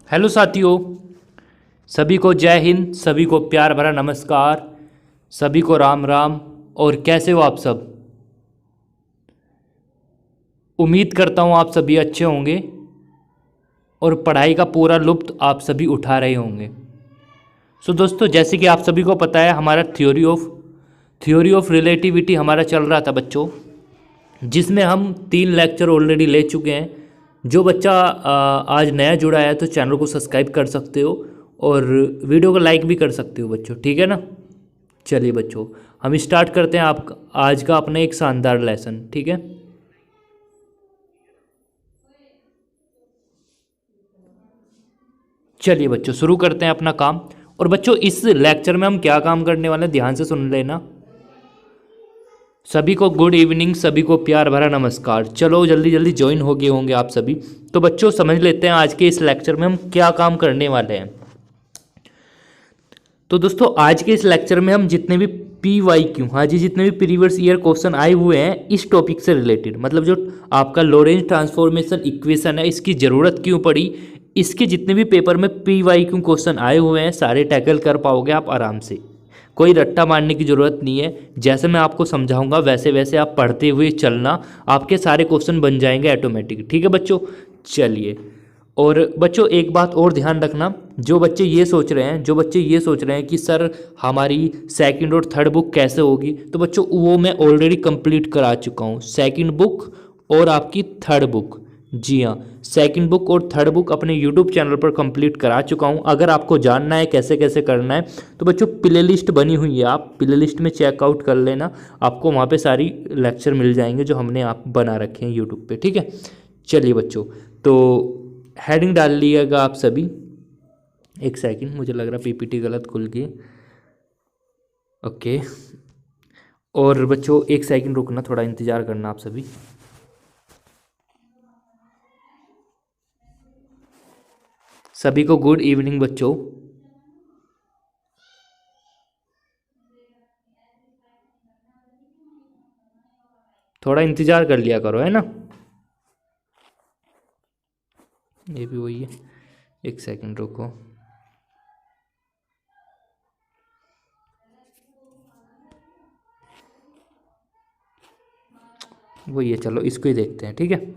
Hello साथियों, सभी को जय हिंद, सभी को प्यार भरा नमस्कार, सभी को राम राम। और कैसे हो आप सब? उम्मीद करता हूँ आप सभी अच्छे होंगे और पढ़ाई का पूरा लुत्फ़ आप सभी उठा रहे होंगे। सो दोस्तों, जैसे कि आप सभी को पता है, हमारा थ्योरी ऑफ रिलेटिविटी हमारा चल रहा था बच्चों, जिसमें हम 3 लेक्चर ऑलरेडी ले चुके हैं। जो बच्चा आज नया जुड़ा है तो चैनल को सब्सक्राइब कर सकते हो और वीडियो को लाइक भी कर सकते हो बच्चों, ठीक है ना। चलिए बच्चों, हम स्टार्ट करते हैं आज का अपना एक शानदार लेसन, ठीक है। चलिए बच्चों, शुरू करते हैं अपना काम। और बच्चों, इस लेक्चर में हम क्या काम करने वाले हैं, ध्यान से सुन लेना। सभी को गुड इवनिंग, सभी को प्यार भरा नमस्कार। चलो जल्दी जल्दी ज्वाइन हो गए होंगे आप सभी। तो बच्चों, समझ लेते हैं आज के इस लेक्चर में हम क्या काम करने वाले हैं। तो दोस्तों, आज के इस लेक्चर में हम जितने भी PYQ, हाँ जी, जितने भी प्रीवियस ईयर क्वेश्चन आए हुए हैं इस टॉपिक से रिलेटेड, मतलब जो आपका लॉरेंज ट्रांसफॉर्मेशन इक्वेशन है, इसकी ज़रूरत क्यों पड़ी, इसके जितने भी पेपर में PYQ क्वेश्चन आए हुए हैं सारे टैकल कर पाओगे आप आराम से। कोई रट्टा मारने की ज़रूरत नहीं है। जैसे मैं आपको समझाऊंगा वैसे वैसे आप पढ़ते हुए चलना, आपके सारे क्वेश्चन बन जाएंगे ऑटोमेटिक, ठीक है बच्चों। चलिए, और बच्चों एक बात और ध्यान रखना, जो बच्चे ये सोच रहे हैं कि सर हमारी सेकंड और थर्ड बुक कैसे होगी, तो बच्चों वो मैं ऑलरेडी कंप्लीट करा चुका हूँ, सेकंड बुक और आपकी थर्ड बुक। जी हाँ, सेकंड बुक और थर्ड बुक अपने यूट्यूब चैनल पर कंप्लीट करा चुका हूँ। अगर आपको जानना है कैसे कैसे करना है तो बच्चों प्ले लिस्ट बनी हुई है, आप प्ले लिस्ट में चेकआउट कर लेना, आपको वहाँ पे सारी लेक्चर मिल जाएंगे जो हमने आप बना रखे हैं यूट्यूब पे, ठीक है। चलिए बच्चों, तो हेडिंग डाल लिएगा आप सभी। एक सेकंड, मुझे लग रहा PPT गलत खुल गई। ओके, और बच्चों एक सेकंड रुकना, थोड़ा इंतज़ार करना आप सभी। सभी को गुड इवनिंग बच्चों। थोड़ा इंतज़ार कर लिया करो, है ना। ये भी वही है, एक सेकंड रुको। वही है, चलो इसको ही देखते हैं, ठीक है।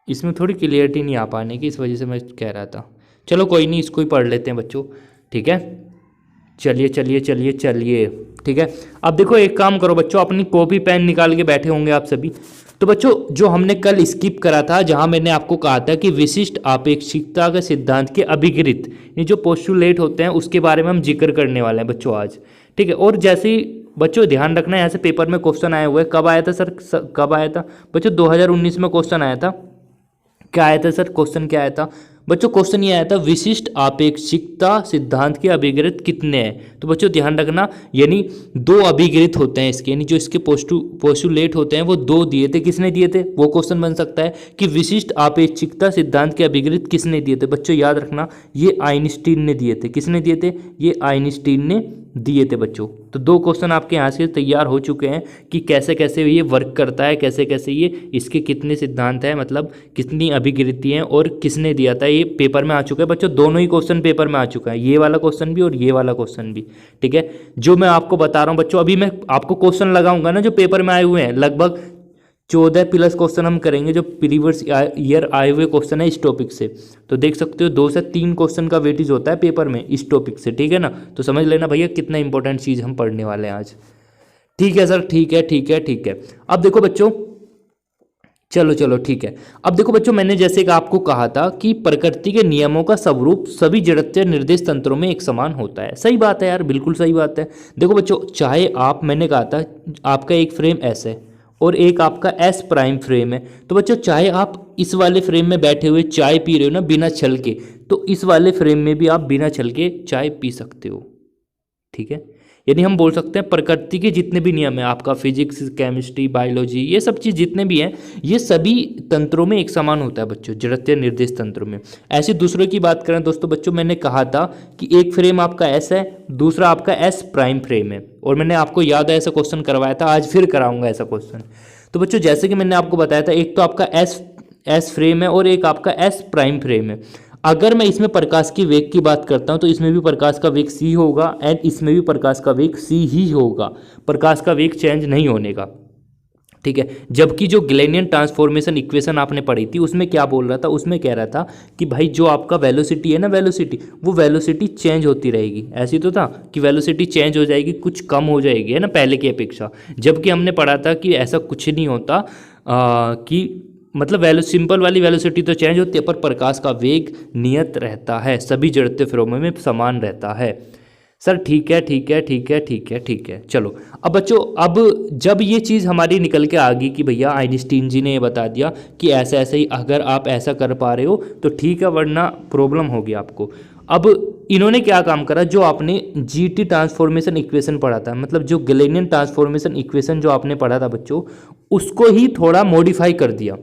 इसमें थोड़ी क्लियरिटी नहीं आ पाने की, इस वजह से मैं कह रहा था। चलो कोई नहीं, इसको ही पढ़ लेते हैं बच्चों, ठीक है। चलिए चलिए चलिए चलिए, ठीक है। अब देखो एक काम करो बच्चों, अपनी कॉपी पेन निकाल के बैठे होंगे आप सभी। तो बच्चों जो हमने कल स्किप करा था, जहां मैंने आपको कहा था कि विशिष्ट आपेक्षिकता के सिद्धांत के अभिकृत, ये जो पोस्टुलेट होते हैं उसके बारे में हम जिक्र करने वाले हैं बच्चों आज, ठीक है। और जैसे ही बच्चों ध्यान रखना, यहाँ से पेपर में क्वेश्चन आए हुए, कब आया था सर, कब आया था बच्चों? 2019 में क्वेश्चन आया था। क्या आया था सर, क्वेश्चन क्या आया था बच्चों? क्वेश्चन ये आया था, विशिष्ट आपेक्षिकता सिद्धांत के अभिकृत कितने हैं? तो बच्चों ध्यान रखना, यानी 2 अभिकृत होते हैं इसके, यानी जो इसके पोस्टुलेट होते हैं वो 2 दिए थे। किसने दिए थे? वो क्वेश्चन बन सकता है कि विशिष्ट आपेक्षिकता सिद्धांत के अभिकृत किसने दिए थे? बच्चों याद रखना, ये आइंस्टीन ने दिए थे। किसने दिए थे? ये आइंस्टीन ने दिए थे बच्चों। तो 2 क्वेश्चन आपके यहाँ से तैयार हो चुके हैं कि कैसे कैसे ये वर्क करता है, कैसे कैसे ये, इसके कितने सिद्धांत हैं, मतलब कितनी अभिकृति हैं और किसने दिया था, ये पेपर में आ चुका है बच्चों। दोनों ही क्वेश्चन पेपर में आ चुका है, ये वाला क्वेश्चन भी और ये वाला क्वेश्चन भी, ठीक है। जो मैं आपको बता रहा हूँ बच्चों, अभी मैं आपको क्वेश्चन लगाऊंगा ना जो पेपर में आए हुए हैं, लगभग 14 प्लस क्वेश्चन हम करेंगे जो प्रीवियस ईयर आए हुए क्वेश्चन है इस टॉपिक से। तो देख सकते हो 2 से 3 क्वेश्चन का वेटेज होता है पेपर में इस टॉपिक से, ठीक है ना। तो समझ लेना भैया कितना इंपॉर्टेंट चीज़ हम पढ़ने वाले हैं आज, ठीक है सर, ठीक है ठीक है ठीक है। अब देखो बच्चों, चलो चलो ठीक है। अब देखो बच्चों, मैंने जैसे कि आपको कहा था कि प्रकृति के नियमों का स्वरूप सभी जड़त्वीय निर्देश तंत्रों में एक समान होता है। सही बात है यार, बिल्कुल सही बात है। देखो बच्चों, चाहे आप, मैंने कहा था आपका एक फ्रेम ऐसे है और एक आपका S प्राइम फ्रेम है, तो बच्चों चाहे आप इस वाले फ्रेम में बैठे हुए चाय पी रहे हो ना बिना छल के, तो इस वाले फ्रेम में भी आप बिना छल के चाय पी सकते हो, ठीक है। यानी हम बोल सकते हैं प्रकृति के जितने भी नियम है, आपका फिजिक्स, केमिस्ट्री, बायोलॉजी, ये सब चीज़ जितने भी हैं, ये सभी तंत्रों में एक समान होता है बच्चों, जड़त्वीय निर्देश तंत्रों में। ऐसे दूसरों की बात करें दोस्तों, बच्चों मैंने कहा था कि एक फ्रेम आपका S है, दूसरा आपका S प्राइम फ्रेम है, और मैंने आपको याद है ऐसा क्वेश्चन करवाया था, आज फिर कराऊंगा ऐसा क्वेश्चन। तो बच्चों जैसे कि मैंने आपको बताया था, एक तो आपका एस फ्रेम है और एक आपका एस प्राइम फ्रेम है। अगर मैं इसमें प्रकाश की वेग की बात करता हूं तो इसमें भी प्रकाश का वेग c होगा एंड इसमें भी प्रकाश का वेग c ही होगा, प्रकाश का वेग चेंज नहीं होने का, ठीक है। जबकि जो गैलेनियन ट्रांसफॉर्मेशन इक्वेशन आपने पढ़ी थी उसमें क्या बोल रहा था, उसमें कह रहा था कि भाई जो आपका वेलोसिटी है ना, वेलोसिटी, वो वेलोसिटी चेंज होती रहेगी। ऐसी तो था कि वेलोसिटी चेंज हो जाएगी, कुछ कम हो जाएगी, है ना, पहले की अपेक्षा। जबकि हमने पढ़ा था कि ऐसा कुछ नहीं होता, कि मतलब सिंपल वाली वेलोसिटी तो चेंज होती है पर प्रकाश का वेग नियत रहता है, सभी जड़ते फ्रेमों में समान रहता है। सर ठीक है ठीक है ठीक है ठीक है ठीक है। चलो अब बच्चों, अब जब ये चीज़ हमारी निकल के आ गई कि भैया आइंस्टीन जी ने ये बता दिया कि ऐसा ऐसा ही अगर आप ऐसा कर पा रहे हो तो ठीक है, वरना प्रॉब्लम होगी आपको। अब इन्होंने क्या काम करा, जो आपने जीटी ट्रांसफॉर्मेशन इक्वेशन पढ़ा था, मतलब जो गैलेनियन ट्रांसफॉर्मेशन इक्वेशन जो आपने पढ़ा था बच्चों, उसको ही थोड़ा मॉडिफाई कर दिया।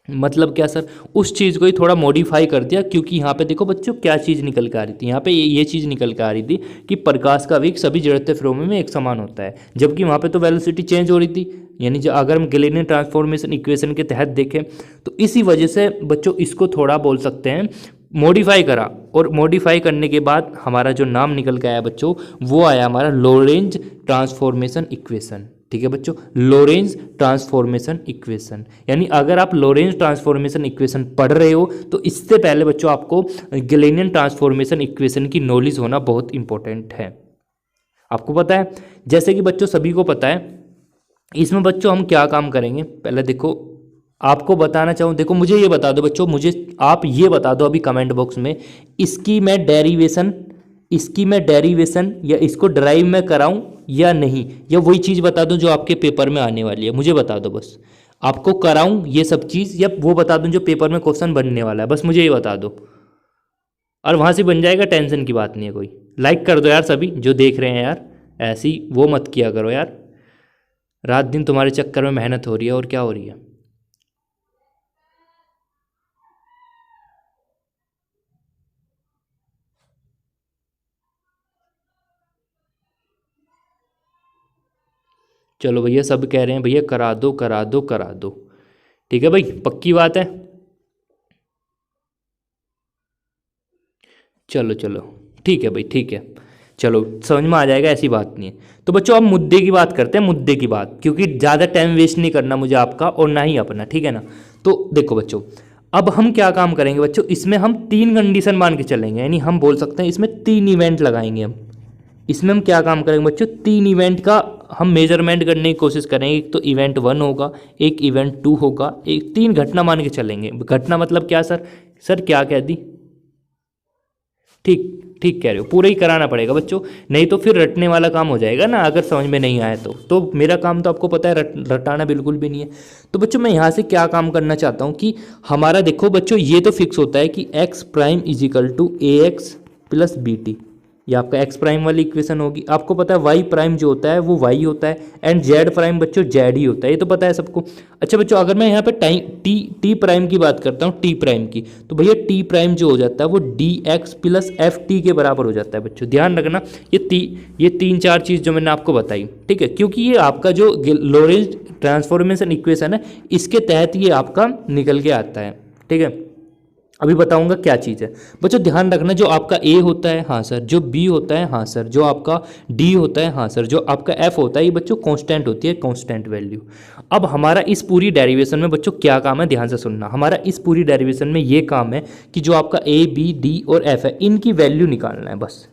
मतलब क्या सर, उस चीज़ को ही थोड़ा मॉडिफाई कर दिया, क्योंकि यहाँ पे देखो बच्चों क्या चीज़ निकल के आ रही थी, यहाँ पे ये चीज़ निकल के आ रही थी कि प्रकाश का वेग सभी जड़ते फ्रेमों में एक समान होता है, जबकि वहाँ पे तो वेलोसिटी चेंज हो रही थी। यानी जो अगर हम गैलेनियन ट्रांसफॉर्मेशन इक्वेशन के तहत देखें तो इसी वजह से बच्चों इसको थोड़ा बोल सकते हैं मॉडिफाई करा, और मॉडिफाई करने के बाद हमारा जो नाम निकल के आया बच्चों वो आया हमारा लोरेंज ट्रांसफॉर्मेशन इक्वेशन। ठीक है बच्चों, लोरेंज ट्रांसफॉर्मेशन इक्वेशन। यानी अगर आप लोरेंज ट्रांसफॉर्मेशन इक्वेशन पढ़ रहे हो तो इससे पहले बच्चों आपको गैलेनियन ट्रांसफॉर्मेशन इक्वेशन की नॉलेज होना बहुत इंपॉर्टेंट है। आपको पता है, जैसे कि बच्चों सभी को पता है, इसमें बच्चों हम क्या काम करेंगे, पहले देखो आपको बताना चाहूँ, देखो मुझे ये बता दो बच्चों, मुझे आप ये बता दो अभी कमेंट बॉक्स में, इसकी मैं डेरिवेशन या इसको ड्राइव में कराऊं या नहीं, या वही चीज़ बता दो जो आपके पेपर में आने वाली है। मुझे बता दो बस, आपको कराऊं ये सब चीज़ या वो बता दूं जो पेपर में क्वेश्चन बनने वाला है, बस मुझे ये बता दो और वहाँ से बन जाएगा, टेंशन की बात नहीं है कोई। लाइक कर दो यार सभी जो देख रहे हैं यार, ऐसी वो मत किया करो यार, रात दिन तुम्हारे चक्कर में मेहनत हो रही है और क्या हो रही है। चलो भैया सब कह रहे हैं भैया करा दो करा दो करा दो, ठीक है भाई, पक्की बात है। चलो चलो ठीक है भाई, ठीक है, चलो समझ में आ जाएगा, ऐसी बात नहीं है। तो बच्चों अब मुद्दे की बात करते हैं, मुद्दे की बात, क्योंकि ज़्यादा टाइम वेस्ट नहीं करना मुझे आपका और ना ही अपना, ठीक है ना। तो देखो बच्चों, अब हम क्या काम करेंगे बच्चों, इसमें हम 3 कंडीशन मान के चलेंगे, यानी हम बोल सकते हैं इसमें 3 इवेंट लगाएंगे हम। इसमें हम क्या काम करेंगे बच्चों, 3 इवेंट का हम मेजरमेंट करने की कोशिश करेंगे। एक तो इवेंट 1 होगा, एक इवेंट 2 होगा, एक 3 घटना मान के चलेंगे। घटना मतलब क्या सर, सर क्या कह दी, ठीक ठीक कह रहे हो, पूरा ही कराना पड़ेगा बच्चों, नहीं तो फिर रटने वाला काम हो जाएगा ना, अगर समझ में नहीं आया तो मेरा काम तो आपको पता है रटाना बिल्कुल भी नहीं है। तो बच्चों मैं यहाँ से क्या काम करना चाहता हूँ कि हमारा देखो बच्चों ये तो फिक्स होता है कि x prime is equal to a x plus b t, ये आपका एक्स प्राइम वाली इक्वेशन होगी। आपको पता है वाई प्राइम जो होता है वो वाई होता है एंड जेड प्राइम बच्चों जेड ही होता है, ये तो पता है सबको। अच्छा बच्चों अगर मैं यहाँ पे टी प्राइम की बात करता हूँ, टी प्राइम की, तो भैया टी प्राइम जो हो जाता है वो D X plus F T के बराबर हो जाता है बच्चों। ध्यान रखना ये 3-4 चीज़ जो मैंने आपको बताई, ठीक है, क्योंकि ये आपका जो लोरेंज ट्रांसफॉर्मेशन इक्वेशन है इसके तहत ये आपका निकल के आता है, ठीक है। अभी बताऊंगा क्या चीज़ है बच्चों, ध्यान रखना, जो आपका ए होता है हाँ सर, जो बी होता है हाँ सर, जो आपका डी होता है हाँ सर, जो आपका एफ होता है ये बच्चों कांस्टेंट होती है, कांस्टेंट वैल्यू। अब हमारा इस पूरी डेरिवेशन में बच्चों क्या काम है, ध्यान से सुनना, हमारा इस पूरी डेरिवेशन में ये काम है कि जो आपका ए बी डी और एफ है इनकी वैल्यू निकालना है बस।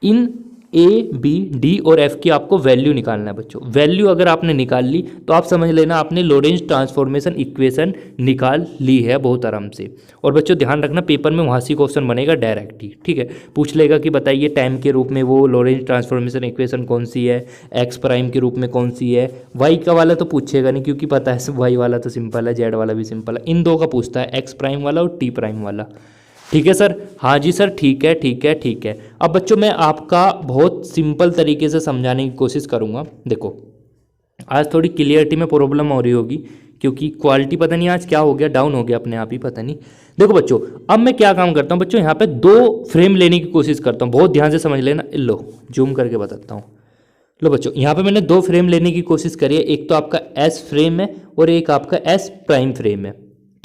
इन ए बी डी और एफ की आपको वैल्यू निकालना है बच्चों। वैल्यू अगर आपने निकाल ली तो आप समझ लेना आपने लोरेंज ट्रांसफॉर्मेशन इक्वेशन निकाल ली है बहुत आराम से। और बच्चों ध्यान रखना पेपर में वहाँ से क्वेश्चन बनेगा डायरेक्ट ही, ठीक है, पूछ लेगा कि बताइए टाइम के रूप में वो लोरेंज ट्रांसफॉर्मेशन इक्वेशन कौन सी है, एक्स प्राइम के रूप में कौन सी है, वाई का वाला तो पूछेगा नहीं क्योंकि पता है वाई वाला तो सिंपल है, जेड वाला भी सिंपल है, इन दो का पूछता है, एक्स प्राइम वाला और टी प्राइम वाला, ठीक है सर। हाँ जी सर, ठीक है ठीक है ठीक है। अब बच्चों मैं आपका बहुत सिंपल तरीके से समझाने की कोशिश करूँगा। देखो आज थोड़ी क्लियरिटी में प्रॉब्लम हो रही होगी क्योंकि क्वालिटी पता नहीं आज क्या हो गया, डाउन हो गया अपने आप ही, पता नहीं। देखो बच्चों अब मैं क्या काम करता हूँ बच्चों, यहाँ पे 2 फ्रेम लेने की कोशिश करता हूँ, बहुत ध्यान से समझ लेना। लो जूम करके बताता हूँ। लो बच्चों यहाँ पे मैंने 2 फ्रेम लेने की कोशिश करी है, एक तो आपका एस फ्रेम है और एक आपका एस प्राइम फ्रेम है,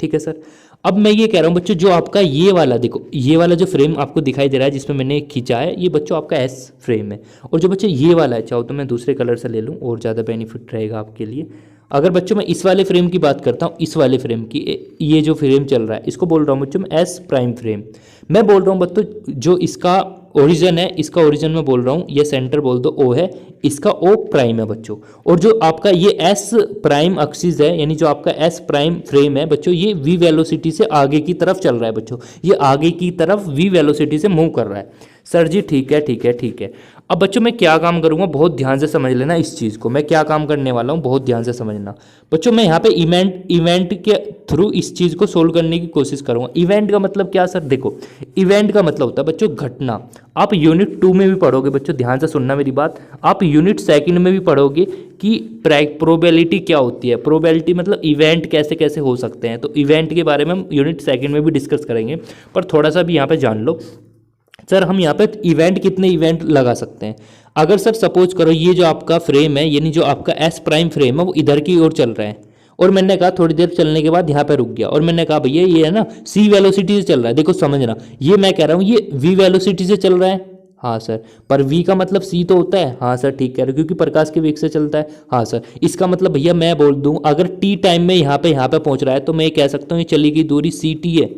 ठीक है सर। अब मैं ये कह रहा हूँ बच्चों, जो आपका ये वाला देखो, ये वाला जो फ्रेम आपको दिखाई दे रहा है जिसमें मैंने खींचा है, ये बच्चों आपका एस फ्रेम है। और जो बच्चों ये वाला है, चाहो तो मैं दूसरे कलर से ले लूँ और ज़्यादा बेनिफिट रहेगा आपके लिए। अगर बच्चों मैं इस वाले फ्रेम की बात करता हूँ, इस वाले फ्रेम की, ये जो फ्रेम चल रहा है इसको बोल रहा हूँ बच्चों मैं एस प्राइम फ्रेम। मैं बोल रहा हूँ बच्चों जो इसका ओरिजिन है, इसका ओरिजिन मैं बोल रहा हूँ, ये सेंटर बोल दो ओ है, इसका ओ प्राइम है बच्चों। और जो आपका ये एस प्राइम एक्सिस है, यानी जो आपका एस प्राइम फ्रेम है बच्चों, ये वी वेलोसिटी से आगे की तरफ चल रहा है बच्चों, ये आगे की तरफ वी वेलोसिटी से मूव कर रहा है। सर जी ठीक है ठीक है ठीक है। अब बच्चों मैं क्या काम करूँगा, बहुत ध्यान से समझ लेना इस चीज़ को, मैं क्या काम करने वाला हूँ बहुत ध्यान से समझना बच्चों। मैं यहाँ पे इवेंट के थ्रू इस चीज़ को सोल्व करने की कोशिश करूँगा। इवेंट का मतलब क्या सर, देखो इवेंट का मतलब होता है बच्चों घटना। आप यूनिट 2 में भी पढ़ोगे बच्चों, ध्यान से सुनना मेरी बात, आप यूनिट सेकंड में भी पढ़ोगे कि प्रोबेबिलिटी क्या होती है। प्रोबेबिलिटी मतलब इवेंट कैसे कैसे हो सकते हैं, तो इवेंट के बारे में हम यूनिट सेकंड में भी डिस्कस करेंगे। पर थोड़ा सा भी यहाँ पे जान लो सर, हम यहाँ पे इवेंट कितने इवेंट लगा सकते हैं। अगर सर सपोज करो ये जो आपका फ्रेम है, यानी जो आपका एस प्राइम फ्रेम है वो इधर की ओर चल रहा है, और मैंने कहा थोड़ी देर चलने के बाद यहाँ पे रुक गया, और मैंने कहा भैया ये है ना सी वेलोसिटी से चल रहा है। देखो समझना, ये मैं कह रहा हूँ ये वी वेलोसिटी से चल रहा है, हाँ सर। पर v का मतलब c तो होता है, हाँ सर ठीक कह रहे हो, क्योंकि प्रकाश के वेग से चलता है, हाँ सर। इसका मतलब भैया मैं बोल दूं अगर t टाइम में यहाँ पे पहुँच रहा है तो मैं ये कह सकता हूँ ये चली गई दूरी ct है,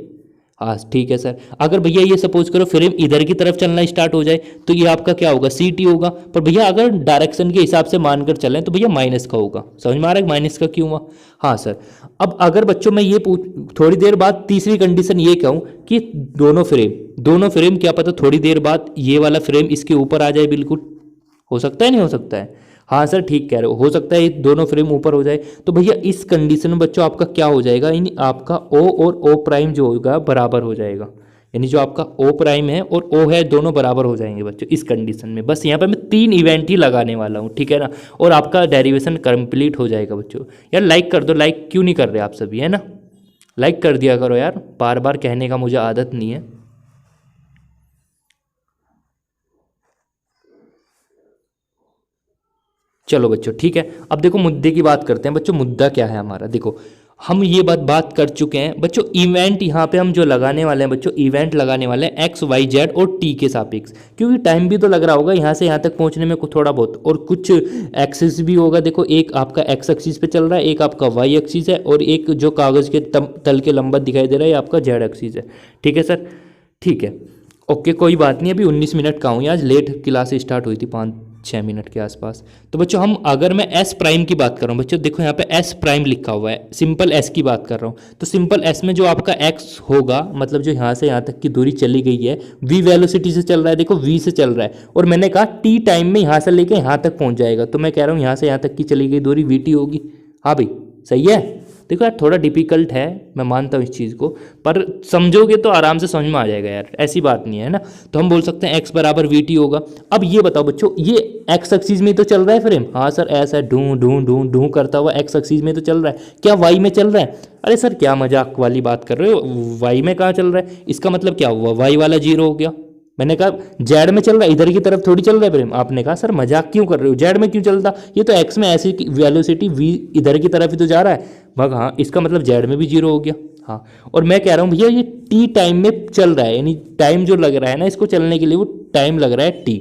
हाँ ठीक है सर। अगर भैया ये सपोज करो फ्रेम इधर की तरफ चलना स्टार्ट हो जाए तो ये आपका क्या होगा, सी टी होगा। पर भैया अगर डायरेक्शन के हिसाब से मानकर चलें तो भैया माइनस का होगा। समझ में आ रहा है माइनस का क्यों हुआ? हाँ सर। अब अगर बच्चों मैं ये थोड़ी देर बाद तीसरी कंडीशन ये कहूँ कि दोनों फ्रेम क्या पता थोड़ी देर बाद ये वाला फ्रेम इसके ऊपर आ जाए, बिल्कुल हो सकता है, नहीं हो सकता है? हाँ सर ठीक कह रहे हो सकता है ये दोनों फ्रेम ऊपर हो जाए। तो भैया इस कंडीशन में बच्चों आपका क्या हो जाएगा, यानी आपका ओ और ओ प्राइम जो होगा बराबर हो जाएगा, यानी जो आपका ओ प्राइम है और ओ है दोनों बराबर हो जाएंगे बच्चों इस कंडीशन में। बस यहाँ पे मैं 3 इवेंट ही लगाने वाला हूँ, ठीक है ना, और आपका डेरिवेशन कंप्लीट हो जाएगा बच्चों। यार लाइक कर दो, लाइक क्यों नहीं कर रहे आप सभी, है ना, लाइक कर दिया करो यार, बार बार कहने का मुझे आदत नहीं है। चलो बच्चों ठीक है, अब देखो मुद्दे की बात करते हैं बच्चों। मुद्दा क्या है हमारा, देखो हम ये बात कर चुके हैं बच्चों। इवेंट यहाँ पे हम जो लगाने वाले हैं बच्चों, इवेंट लगाने वाले हैं एक्स वाई जेड और टी के सापेक्ष, क्योंकि टाइम भी तो लग रहा होगा यहाँ से यहाँ तक पहुँचने में कुछ थोड़ा बहुत, और कुछ एक्सिस भी होगा। देखो एक आपका एक्स एक्सिस पे चल रहा है, एक आपका वाई एक्सिस है, और एक जो कागज़ के तल के लंबत दिखाई दे रहा है ये आपका जेड एक्सिस है, ठीक है सर, ठीक है ओके कोई बात नहीं। अभी 19 मिनट का हूँ, आज लेट क्लास स्टार्ट हुई थी 5-6 मिनट के आसपास। तो बच्चों हम अगर मैं एस प्राइम की बात कर रहा हूँ बच्चों, देखो यहाँ पे एस प्राइम लिखा हुआ है, सिंपल एस की बात कर रहा हूँ। तो सिंपल एस में जो आपका एक्स होगा, मतलब जो यहाँ से यहाँ तक की दूरी चली गई है, वी वेलोसिटी से चल रहा है, देखो वी से चल रहा है, और मैंने कहा टी टाइम में यहाँ से लेके यहाँ तक पहुँच जाएगा, तो मैं कह रहा हूँ यहाँ से यहाँ तक की चली गई दूरी वी टी होगी। हाँ भाई सही है। देखो यार थोड़ा डिफिकल्ट है, मैं मानता हूँ इस चीज़ को, पर समझोगे तो आराम से समझ में आ जाएगा यार, ऐसी बात नहीं है ना। तो हम बोल सकते हैं x बराबर वी टी होगा। अब ये बताओ बच्चों, ये x एक्सिस में तो चल रहा है फ्रेम, हाँ सर ऐसा ढूं ढूं ढूं ढूं करता हुआ x एक्सिस में तो चल रहा है, क्या y में चल रहा है? अरे सर क्या मजाक वाली बात कर रहे हो, y में कहाँ चल रहा है? इसका मतलब क्या हुआ, y वाला 0 हो गया। मैंने कहा जेड में चल रहा है, इधर की तरफ थोड़ी चल रहा है प्रेम। आपने कहा सर मजाक क्यों कर रहे हो, जेड में क्यों चलता, ये तो एक्स में ऐसी वेलोसिटी वी इधर की तरफ ही तो जा रहा है भाग, हाँ इसका मतलब जेड में भी 0 हो गया। हाँ और मैं कह रहा हूँ भैया ये टी टाइम में चल रहा है, यानी टाइम जो लग रहा है ना इसको चलने के लिए, वो टाइम लग रहा है टी।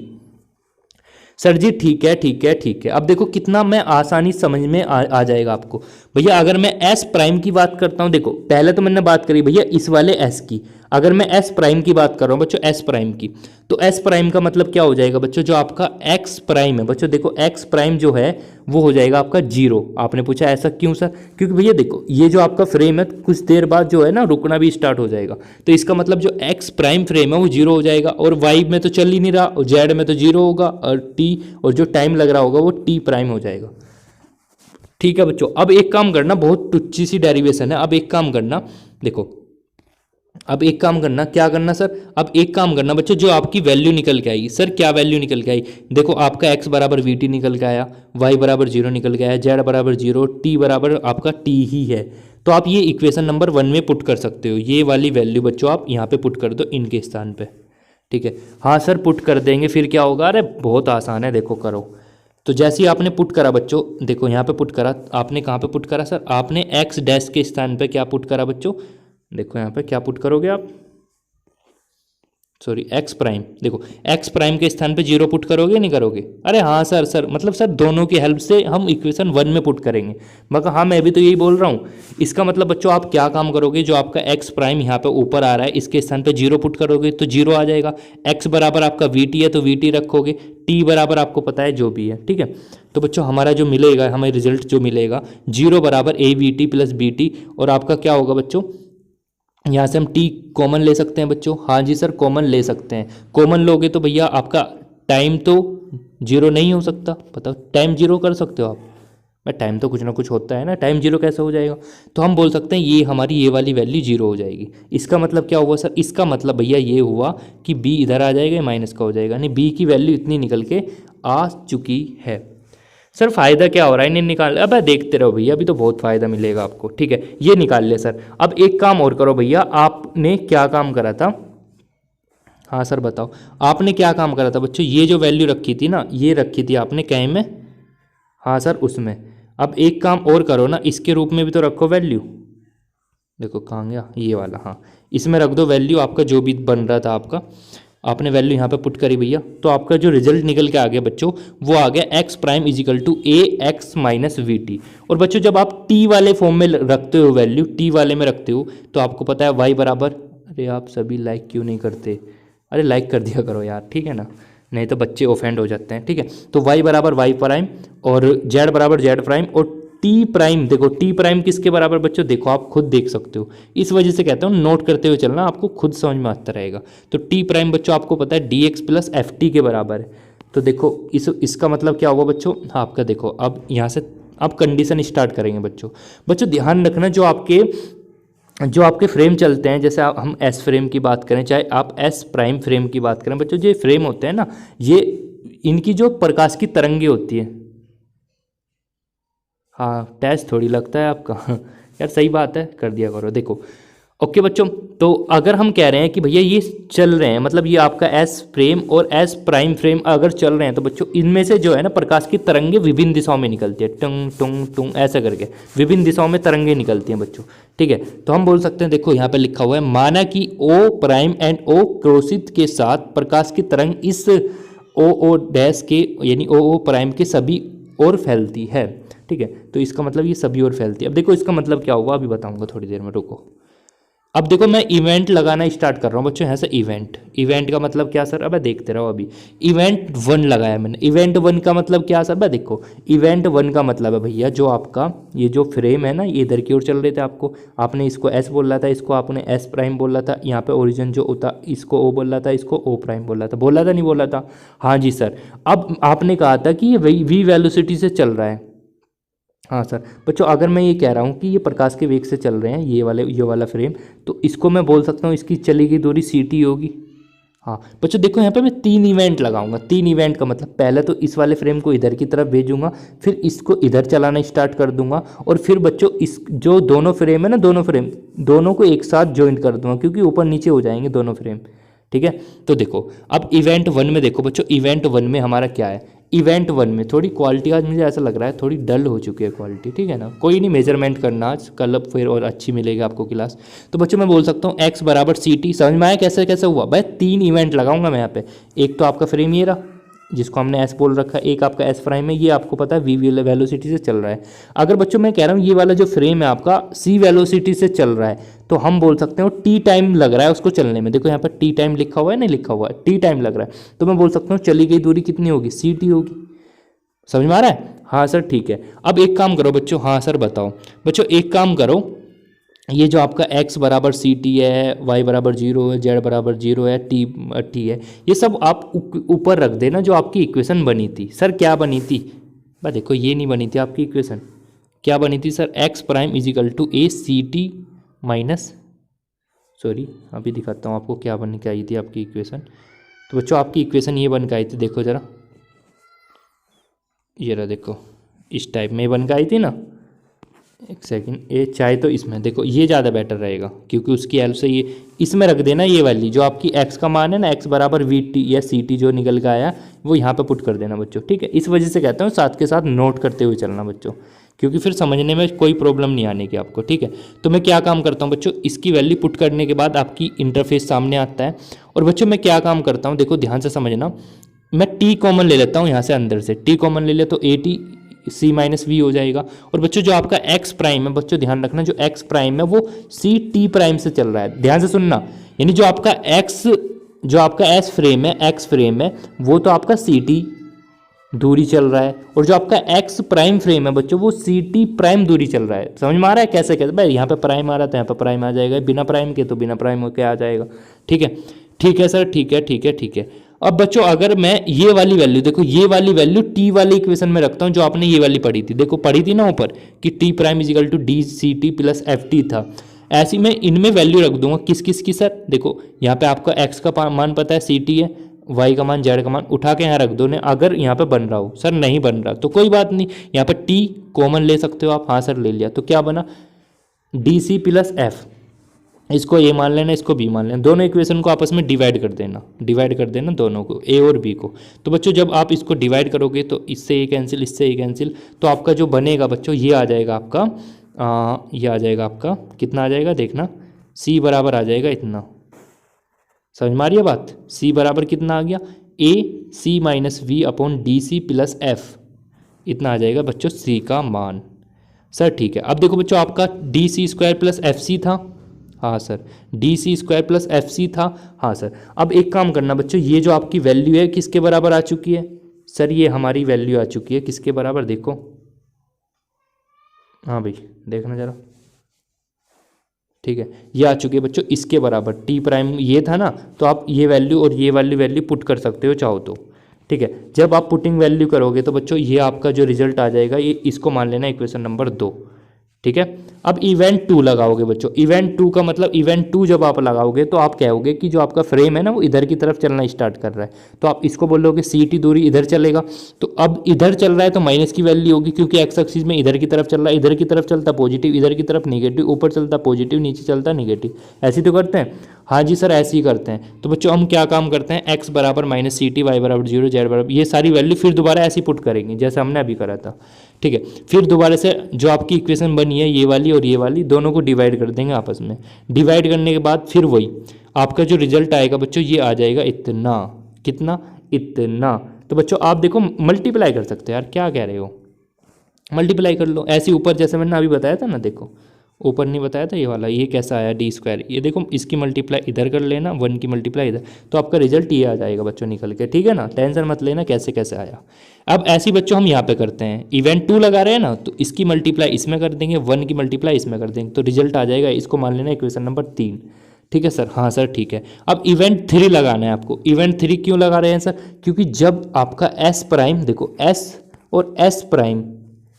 सर जी ठीक है ठीक है ठीक है। अब देखो कितना मैं आसानी समझ में आ जाएगा आपको भैया। अगर मैं एस प्राइम की बात करता हूँ, देखो पहले तो मैंने बात करी भैया इस वाले एस की, अगर मैं एस प्राइम की बात कर रहा हूँ बच्चों, एस प्राइम की, तो एस प्राइम का मतलब क्या हो जाएगा बच्चों, जो आपका एक्स प्राइम है बच्चों, देखो एक्स प्राइम जो है वो हो जाएगा आपका 0। आपने पूछा ऐसा क्यों सर, क्योंकि भैया देखो ये जो आपका फ्रेम है कुछ देर बाद जो है ना रुकना भी स्टार्ट हो जाएगा, तो इसका मतलब जो एक्स प्राइम फ्रेम है वो 0 हो जाएगा, और वाई में तो चल ही नहीं रहा, और जेड में तो 0 होगा, और टी और जो टाइम लग रहा होगा वो टी प्राइम हो जाएगा। ठीक है बच्चों, अब एक काम करना, बहुत टुच्ची सी डेरिवेशन है, अब एक काम करना, देखो अब एक काम करना, क्या करना सर, अब एक काम करना बच्चों, जो आपकी वैल्यू निकल के आएगी, सर क्या वैल्यू निकल के आई, देखो आपका x बराबर वी टी निकल के आया, y बराबर 0 निकल के आया, z बराबर 0, t बराबर आपका t ही है। तो आप ये इक्वेशन नंबर 1 में पुट कर सकते हो, ये वाली वैल्यू बच्चों आप यहाँ पे पुट कर दो इनके स्थान पे, ठीक है। हाँ सर पुट कर देंगे, फिर क्या होगा, अरे बहुत आसान है, देखो करो, तो जैसे ही आपने पुट करा बच्चों, देखो यहाँ पे पुट करा, आपने कहाँ पे पुट करा सर, आपने एक्स डैश के स्थान पे क्या पुट करा बच्चों, देखो यहाँ पे क्या पुट करोगे आप, सॉरी एक्स प्राइम, देखो एक्स प्राइम के स्थान पे 0 पुट करोगे नहीं करोगे, अरे हाँ सर मतलब सर दोनों की हेल्प से हम इक्वेशन 1 में पुट करेंगे। मगर हाँ मैं भी तो यही बोल रहा हूँ। इसका मतलब बच्चों आप क्या काम करोगे, जो आपका एक्स प्राइम यहाँ पे ऊपर आ रहा है इसके स्थान पे 0 पुट करोगे तो 0 आ जाएगा। एक्स बराबर आपका वी टी है तो वी टी रखोगे, टी बराबर आपको पता है जो भी है, ठीक है। तो बच्चों हमारा जो मिलेगा, हमें रिजल्ट जो मिलेगा 0 बराबर a v t plus b t, और आपका क्या होगा बच्चों, यहाँ से हम t कॉमन ले सकते हैं बच्चों, हाँ जी सर कॉमन ले सकते हैं। कॉमन लोगे तो भैया आपका टाइम तो 0 नहीं हो सकता, बताओ टाइम 0 कर सकते हो आप, भाई टाइम तो कुछ ना कुछ होता है ना, टाइम 0 कैसे हो जाएगा। तो हम बोल सकते हैं ये हमारी ये वाली वैल्यू 0 हो जाएगी। इसका मतलब क्या हुआ सर, इसका मतलब भैया ये हुआ कि b इधर आ जाएगा, माइनस का हो जाएगा, यानी b की वैल्यू इतनी निकल के आ चुकी है। सर फायदा क्या हो रहा है इन्हें निकाल, अब देखते रहो भैया, अभी तो बहुत फायदा मिलेगा आपको, ठीक है। ये निकाल लिया सर। अब एक काम और करो भैया, आपने क्या काम करा था, हाँ सर बताओ आपने क्या काम करा था बच्चों, ये जो वैल्यू रखी थी ना, ये रखी थी आपने कहीं में, हाँ सर उसमें। अब एक काम और करो ना, इसके रूप में भी तो रखो वैल्यू, देखो कहाँ गया ये वाला, हाँ इसमें रख दो वैल्यू, आपका जो भी बन रहा था आपका, आपने वैल्यू यहाँ पे पुट करी भैया, तो आपका जो रिजल्ट निकल के आ गया बच्चों, वो आ गया x prime is equal to a x minus we T. और बच्चों जब आप टी वाले फॉर्म में रखते हो, वैल्यू टी वाले में रखते हो, तो आपको पता है वाई बराबर, अरे आप सभी लाइक क्यों नहीं करते, अरे लाइक कर दिया करो यार, ठीक है ना, नहीं तो बच्चे ऑफेंड हो जाते हैं, ठीक है। तो वाई बराबर वाई प्राइम और जेड बराबर जेड प्राइम, और टी प्राइम, देखो टी प्राइम किसके बराबर बच्चों, देखो आप खुद देख सकते हो, इस वजह से कहता हूँ नोट करते हुए चलना, आपको खुद समझ में आता रहेगा। तो टी प्राइम बच्चों आपको पता है D X plus F T के बराबर है। तो देखो इसका मतलब क्या होगा बच्चों, हाँ आपका देखो अब यहाँ से अब कंडीशन स्टार्ट करेंगे बच्चों। बच्चों ध्यान रखना, जो आपके फ्रेम चलते हैं, जैसे हम एस फ्रेम की बात करें, चाहे आप एस प्राइम फ्रेम की बात करें बच्चों, जो फ्रेम होते हैं ना, ये इनकी जो प्रकाश की तरंगे होती है, हाँ टेस्ट थोड़ी लगता है आपका यार सही बात है, कर दिया करो। देखो ओके बच्चों, तो अगर हम कह रहे हैं कि भैया ये चल रहे हैं, मतलब ये आपका एस फ्रेम और एस प्राइम फ्रेम अगर चल रहे हैं, तो बच्चों इनमें से जो है ना प्रकाश की तरंगे विभिन्न दिशाओं में निकलती है, टंग टुंग टुंग ऐसा करके विभिन्न दिशाओं में तरंगे निकलती हैं बच्चों, ठीक है। तो हम बोल सकते हैं, देखो यहाँ पे लिखा हुआ है, माना कि ओ प्राइम एंड ओ क्रोसित के साथ प्रकाश की तरंग इस ओ डैश के यानी ओ प्राइम के सभी ओर फैलती है, ठीक है। तो इसका मतलब ये सभी ओर फैलती है। अब देखो इसका मतलब क्या हुआ, अभी बताऊंगा थोड़ी देर में, रुको। अब देखो मैं इवेंट लगाना स्टार्ट कर रहा हूँ बच्चों, यहाँ से इवेंट का मतलब क्या सर, अब देखते रहो। अभी इवेंट 1 लगाया मैंने, इवेंट 1 का मतलब क्या सर, अब देखो इवेंट 1 का मतलब है भैया, जो आपका ये जो फ्रेम है ना, ये इधर की ओर चल रहे थे, आपने इसको एस बोल रहा था, इसको आपने एस प्राइम बोल रहा था, यहाँ पे ओरिजिन जो होता इसको ओ बोल रहा था, इसको ओ प्राइम बोल रहा था नहीं बोल रहा था, हाँ जी सर। अब आपने कहा था कि ये वी वेलोसिटी से चल रहा है, हाँ सर। बच्चों अगर मैं ये कह रहा हूँ कि ये प्रकाश के वेग से चल रहे हैं, ये वाला फ्रेम, तो इसको मैं बोल सकता हूँ इसकी चली गई दूरी सी टी होगी। हाँ बच्चों देखो यहाँ पे मैं 3 इवेंट लगाऊंगा, 3 इवेंट का मतलब पहले तो इस वाले फ्रेम को इधर की तरफ भेजूंगा, फिर इसको इधर चलाना स्टार्ट कर दूंगा, और फिर बच्चों इस जो दोनों फ्रेम है ना, दोनों को एक साथ ज्वाइंट कर दूंगा, क्योंकि ऊपर नीचे हो जाएंगे दोनों फ्रेम, ठीक है। तो देखो अब इवेंट 1 में देखो बच्चों, इवेंट 1 में हमारा क्या है, इवेंट 1 में थोड़ी क्वालिटी आज मुझे ऐसा लग रहा है थोड़ी डल हो चुकी है क्वालिटी, ठीक है ना, कोई नहीं मेजरमेंट करना आज, कल अब फिर और अच्छी मिलेगी आपको क्लास। तो बच्चों मैं बोल सकता हूँ एक्स बराबर सी टी, समझ में आया कैसे कैसे हुआ भाई, 3 इवेंट लगाऊंगा मैं यहाँ पे। एक तो आपका फ्रेम ये रहा जिसको हमने एस बोल रखा है, एक आपका एस प्राइम है, ये आपको पता है वी वेलोसिटी से चल रहा है। अगर बच्चों मैं कह रहा हूँ ये वाला जो फ्रेम है आपका सी वेलोसिटी से चल रहा है, तो हम बोल सकते हैं टी टाइम लग रहा है उसको चलने में, देखो यहाँ पर टी टाइम लिखा हुआ है, नहीं लिखा हुआ है, टी टाइम लग रहा है, तो मैं बोल सकता हूँ चली गई दूरी कितनी होगी, सी टी होगी। समझ में आ रहा है, हाँ सर ठीक है। अब एक काम करो बच्चों, हाँ सर बताओ बच्चों, एक काम करो, ये जो आपका x बराबर सी टी है, y बराबर 0 है, z बराबर 0 है, t है, ये सब आप ऊपर रख देना जो आपकी इक्वेशन बनी थी। सर क्या बनी थी, बस देखो ये नहीं बनी थी आपकी इक्वेशन, क्या बनी थी sir, x prime is equal to a c t minus, sorry अभी दिखाता हूँ आपको क्या बन के आई थी आपकी इक्वेशन। तो बच्चों आपकी इक्वेशन ये बन के आई थी, देखो ज़रा, ये रहा देखो, इस टाइप में बन के आई थी ना, एक सेकंड, ये चाहे तो इसमें देखो ये ज़्यादा बेटर रहेगा, क्योंकि उसकी हेल्प से ये इसमें रख देना, ये वाली जो आपकी x का मान है ना, x बराबर वी टी या सी टी जो निकल के आया वो यहाँ पे पुट कर देना बच्चों, ठीक है। इस वजह से कहता हूँ साथ के साथ नोट करते हुए चलना बच्चों, क्योंकि फिर समझने में कोई प्रॉब्लम नहीं आने की आपको, ठीक है। तो मैं क्या काम करता हूँ बच्चों, इसकी वैल्यू पुट करने के बाद आपकी इंटरफेस सामने आता है। और बच्चों मैं क्या काम करता हूँ, देखो ध्यान से समझना, मैं टी कॉमन ले लेता हूँ यहाँ से, अंदर से टी कॉमन ले लिया तो a t c minus v हो जाएगा। और बच्चों जो आपका एक्स प्राइम है, बच्चों ध्यान रखना, जो एक्स प्राइम है वो सी टी प्राइम से चल रहा है, ध्यान से सुनना। यानी जो आपका एक्स, जो आपका एस फ्रेम है, एक्स फ्रेम है, वो तो आपका सी टी दूरी चल रहा है, और जो आपका एक्स प्राइम फ्रेम है बच्चों वो सी टी प्राइम दूरी चल रहा है। समझ में आ रहा है कैसे कैसे भाई, यहाँ पे प्राइम आ रहा है तो यहाँ पे प्राइम आ जाएगा, बिना प्राइम के तो बिना प्राइम होके आ जाएगा, ठीक है। ठीक है सर, ठीक है ठीक है ठीक है। अब बच्चों अगर मैं ये वाली वैल्यू, देखो ये वाली वैल्यू टी वाली इक्वेशन में रखता हूँ, जो आपने ये वाली पढ़ी थी, देखो पढ़ी थी ना ऊपर कि t prime is equal to d c t plus F t था, ऐसी मैं इनमें वैल्यू रख दूंगा। किस किस की सर, देखो यहाँ पे आपका एक्स का मान पता है सी टी है, वाई का मान, जेड का मान उठा के यहाँ रख दो ने। अगर यहाँ पे बन रहा हो, सर नहीं बन रहा तो कोई बात नहीं, यहाँ पे टी कॉमन ले सकते हो आप, हाँ सर ले लिया, तो क्या बना डी सी प्लस एफ, इसको ए मान लेना, इसको बी मान लेना, दोनों इक्वेशन को आपस में डिवाइड कर देना, डिवाइड कर देना दोनों को, ए और बी को। तो बच्चों जब आप इसको डिवाइड करोगे तो इससे ए कैंसिल, इससे ए कैंसिल, तो आपका जो बनेगा बच्चों ये आ जाएगा आपका, ये आ जाएगा आपका, कितना आ जाएगा देखना, सी बराबर आ जाएगा इतना। समझ में आ रही है बात, सी बराबर कितना आ गया, A C minus V upon D C plus F, इतना आ जाएगा बच्चों सी का मान। सर ठीक है, अब देखो बच्चों आपका डी सी स्क्वायर प्लस एफ सी था, हाँ सर डी सी स्क्वायर प्लस एफ सी था, हाँ सर। अब एक काम करना बच्चों, ये जो आपकी वैल्यू है किसके बराबर आ चुकी है, सर ये हमारी वैल्यू आ चुकी है किसके बराबर, देखो हाँ भाई देखना जरा, ठीक है ये आ चुकी है बच्चों इसके बराबर, टी प्राइम ये था ना, तो आप ये वैल्यू और ये वाली वैल्यू पुट कर सकते हो चाहो तो, ठीक है। जब आप पुटिंग वैल्यू करोगे तो बच्चों ये आपका जो रिजल्ट आ जाएगा, ये इसको मान लेना इक्वेशन नंबर 2, ठीक है। अब इवेंट 2 लगाओगे बच्चों, इवेंट 2 का मतलब, इवेंट 2 जब आप लगाओगे तो आप कहोगे कि जो आपका फ्रेम है ना वो इधर की तरफ चलना स्टार्ट कर रहा है, तो आप इसको बोलोगे सी टी दूरी इधर चलेगा, तो अब इधर चल रहा है तो माइनस की वैल्यू होगी, क्योंकि एक्स एक्सिस में इधर की तरफ चल रहा है, इधर की तरफ चलता पॉजिटिव, इधर की तरफ निगेटिव, ऊपर चलता पॉजिटिव, नीचे चलता निगेटिव, ऐसे तो करते हैं, हाँ जी सर ऐसे ही करते हैं। तो बच्चों हम क्या काम करते हैं, एक्स बराबर माइनस सी टी, वाई बराबर 0, जेड बराबर, ये सारी वैल्यू फिर दोबारा ऐसे पुट करेंगे जैसे हमने अभी करा था, ठीक है। फिर दोबारा से जो आपकी इक्वेशन बनी है ये वाली और ये वाली दोनों को डिवाइड कर देंगे आपस में, डिवाइड करने के बाद फिर वही आपका जो रिजल्ट आएगा बच्चों ये आ जाएगा इतना, कितना, इतना। तो बच्चों आप देखो मल्टीप्लाई कर सकते हो यार, क्या कह रहे हो, मल्टीप्लाई कर लो ऐसे ऊपर, जैसे मैंने अभी बताया था ना, देखो ऊपर नहीं बताया था ये वाला, ये कैसा आया डी स्क्वायर, ये देखो इसकी मल्टीप्लाई इधर कर लेना, 1 की मल्टीप्लाई इधर, तो आपका रिजल्ट ये आ जाएगा बच्चों निकल के, ठीक है ना, टेंशन मत लेना कैसे कैसे आया। अब ऐसी बच्चों हम यहाँ पे करते हैं, इवेंट 2 लगा रहे हैं ना, तो इसकी मल्टीप्लाई इसमें कर देंगे, 1 की मल्टीप्लाई इसमें कर देंगे, तो रिजल्ट आ जाएगा, इसको मान लेना इक्वेशन नंबर 3, ठीक है सर, हाँ सर ठीक है। अब इवेंट 3 लगाना है आपको, इवेंट 3 क्यों लगा रहे हैं सर, क्योंकि जब आपका एस प्राइम, देखो एस और एस प्राइम,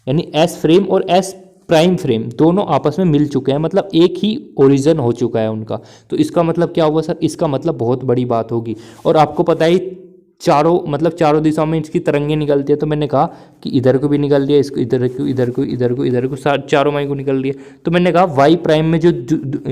यानी एस फ्रेम और एस प्राइम फ्रेम दोनों आपस में मिल चुके हैं, मतलब एक ही ओरिजिन हो चुका है उनका, तो इसका मतलब क्या हुआ सर, इसका मतलब बहुत बड़ी बात होगी। और आपको पता ही चारों, मतलब चारों दिशाओं में इसकी तरंगें निकलती है, तो मैंने कहा कि इधर को भी निकल दिया, इसको इधर को, इधर को, इधर को, इधर को, चारों माई को निकल दिया। तो मैंने कहा वाई प्राइम में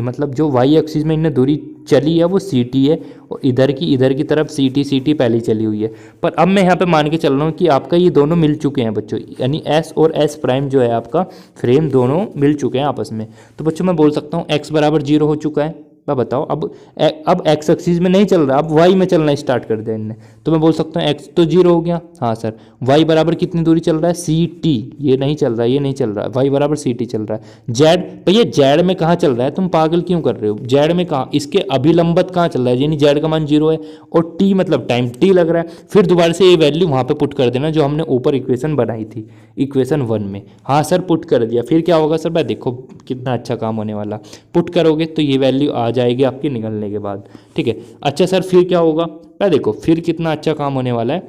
मतलब जो वाई एक्सिस में इन्हें दूरी चली है वो सी टी है, और इधर की तरफ सी टी पहले चली हुई है। पर अब मैं यहाँ पे मान के चल रहा हूँ कि आपका ये दोनों मिल चुके हैं बच्चों, यानी एस और एस प्राइम जो है आपका फ्रेम दोनों मिल चुके हैं आपस में। तो बच्चों मैं बोल सकता हूँ एक्स बराबर 0 हो चुका है, मैं बताओ अब एक्स एक्सिस में नहीं चल रहा, अब वाई में चलना स्टार्ट कर दिया इनने, तो मैं बोल सकता हूँ एक्स तो 0 हो गया, हाँ सर। वाई बराबर कितनी दूरी चल रहा है, सी टी, ये नहीं चल रहा है, ये नहीं चल रहा है, वाई बराबर सी टी चल रहा है। जेड, भैया जेड में कहाँ चल रहा है, तुम पागल क्यों कर रहे हो, जेड में कहाँ, इसके अभिलंबत कहाँ चल रहा है, यानी जेड का मान 0 है, और टी मतलब टाइम टी लग रहा है। फिर दोबारा से ये वैल्यू वहाँ पे पुट कर देना जो हमने ऊपर इक्वेशन बनाई थी, इक्वेशन 1 में, हाँ सर पुट कर दिया। फिर क्या होगा सर, भाई देखो कितना अच्छा काम होने वाला, पुट करोगे तो ये वैल्यू आ जाएगी आपकी निकलने के बाद, ठीक है। अच्छा सर फिर क्या होगा, भाई देखो फिर कितना अच्छा काम होने वाला है,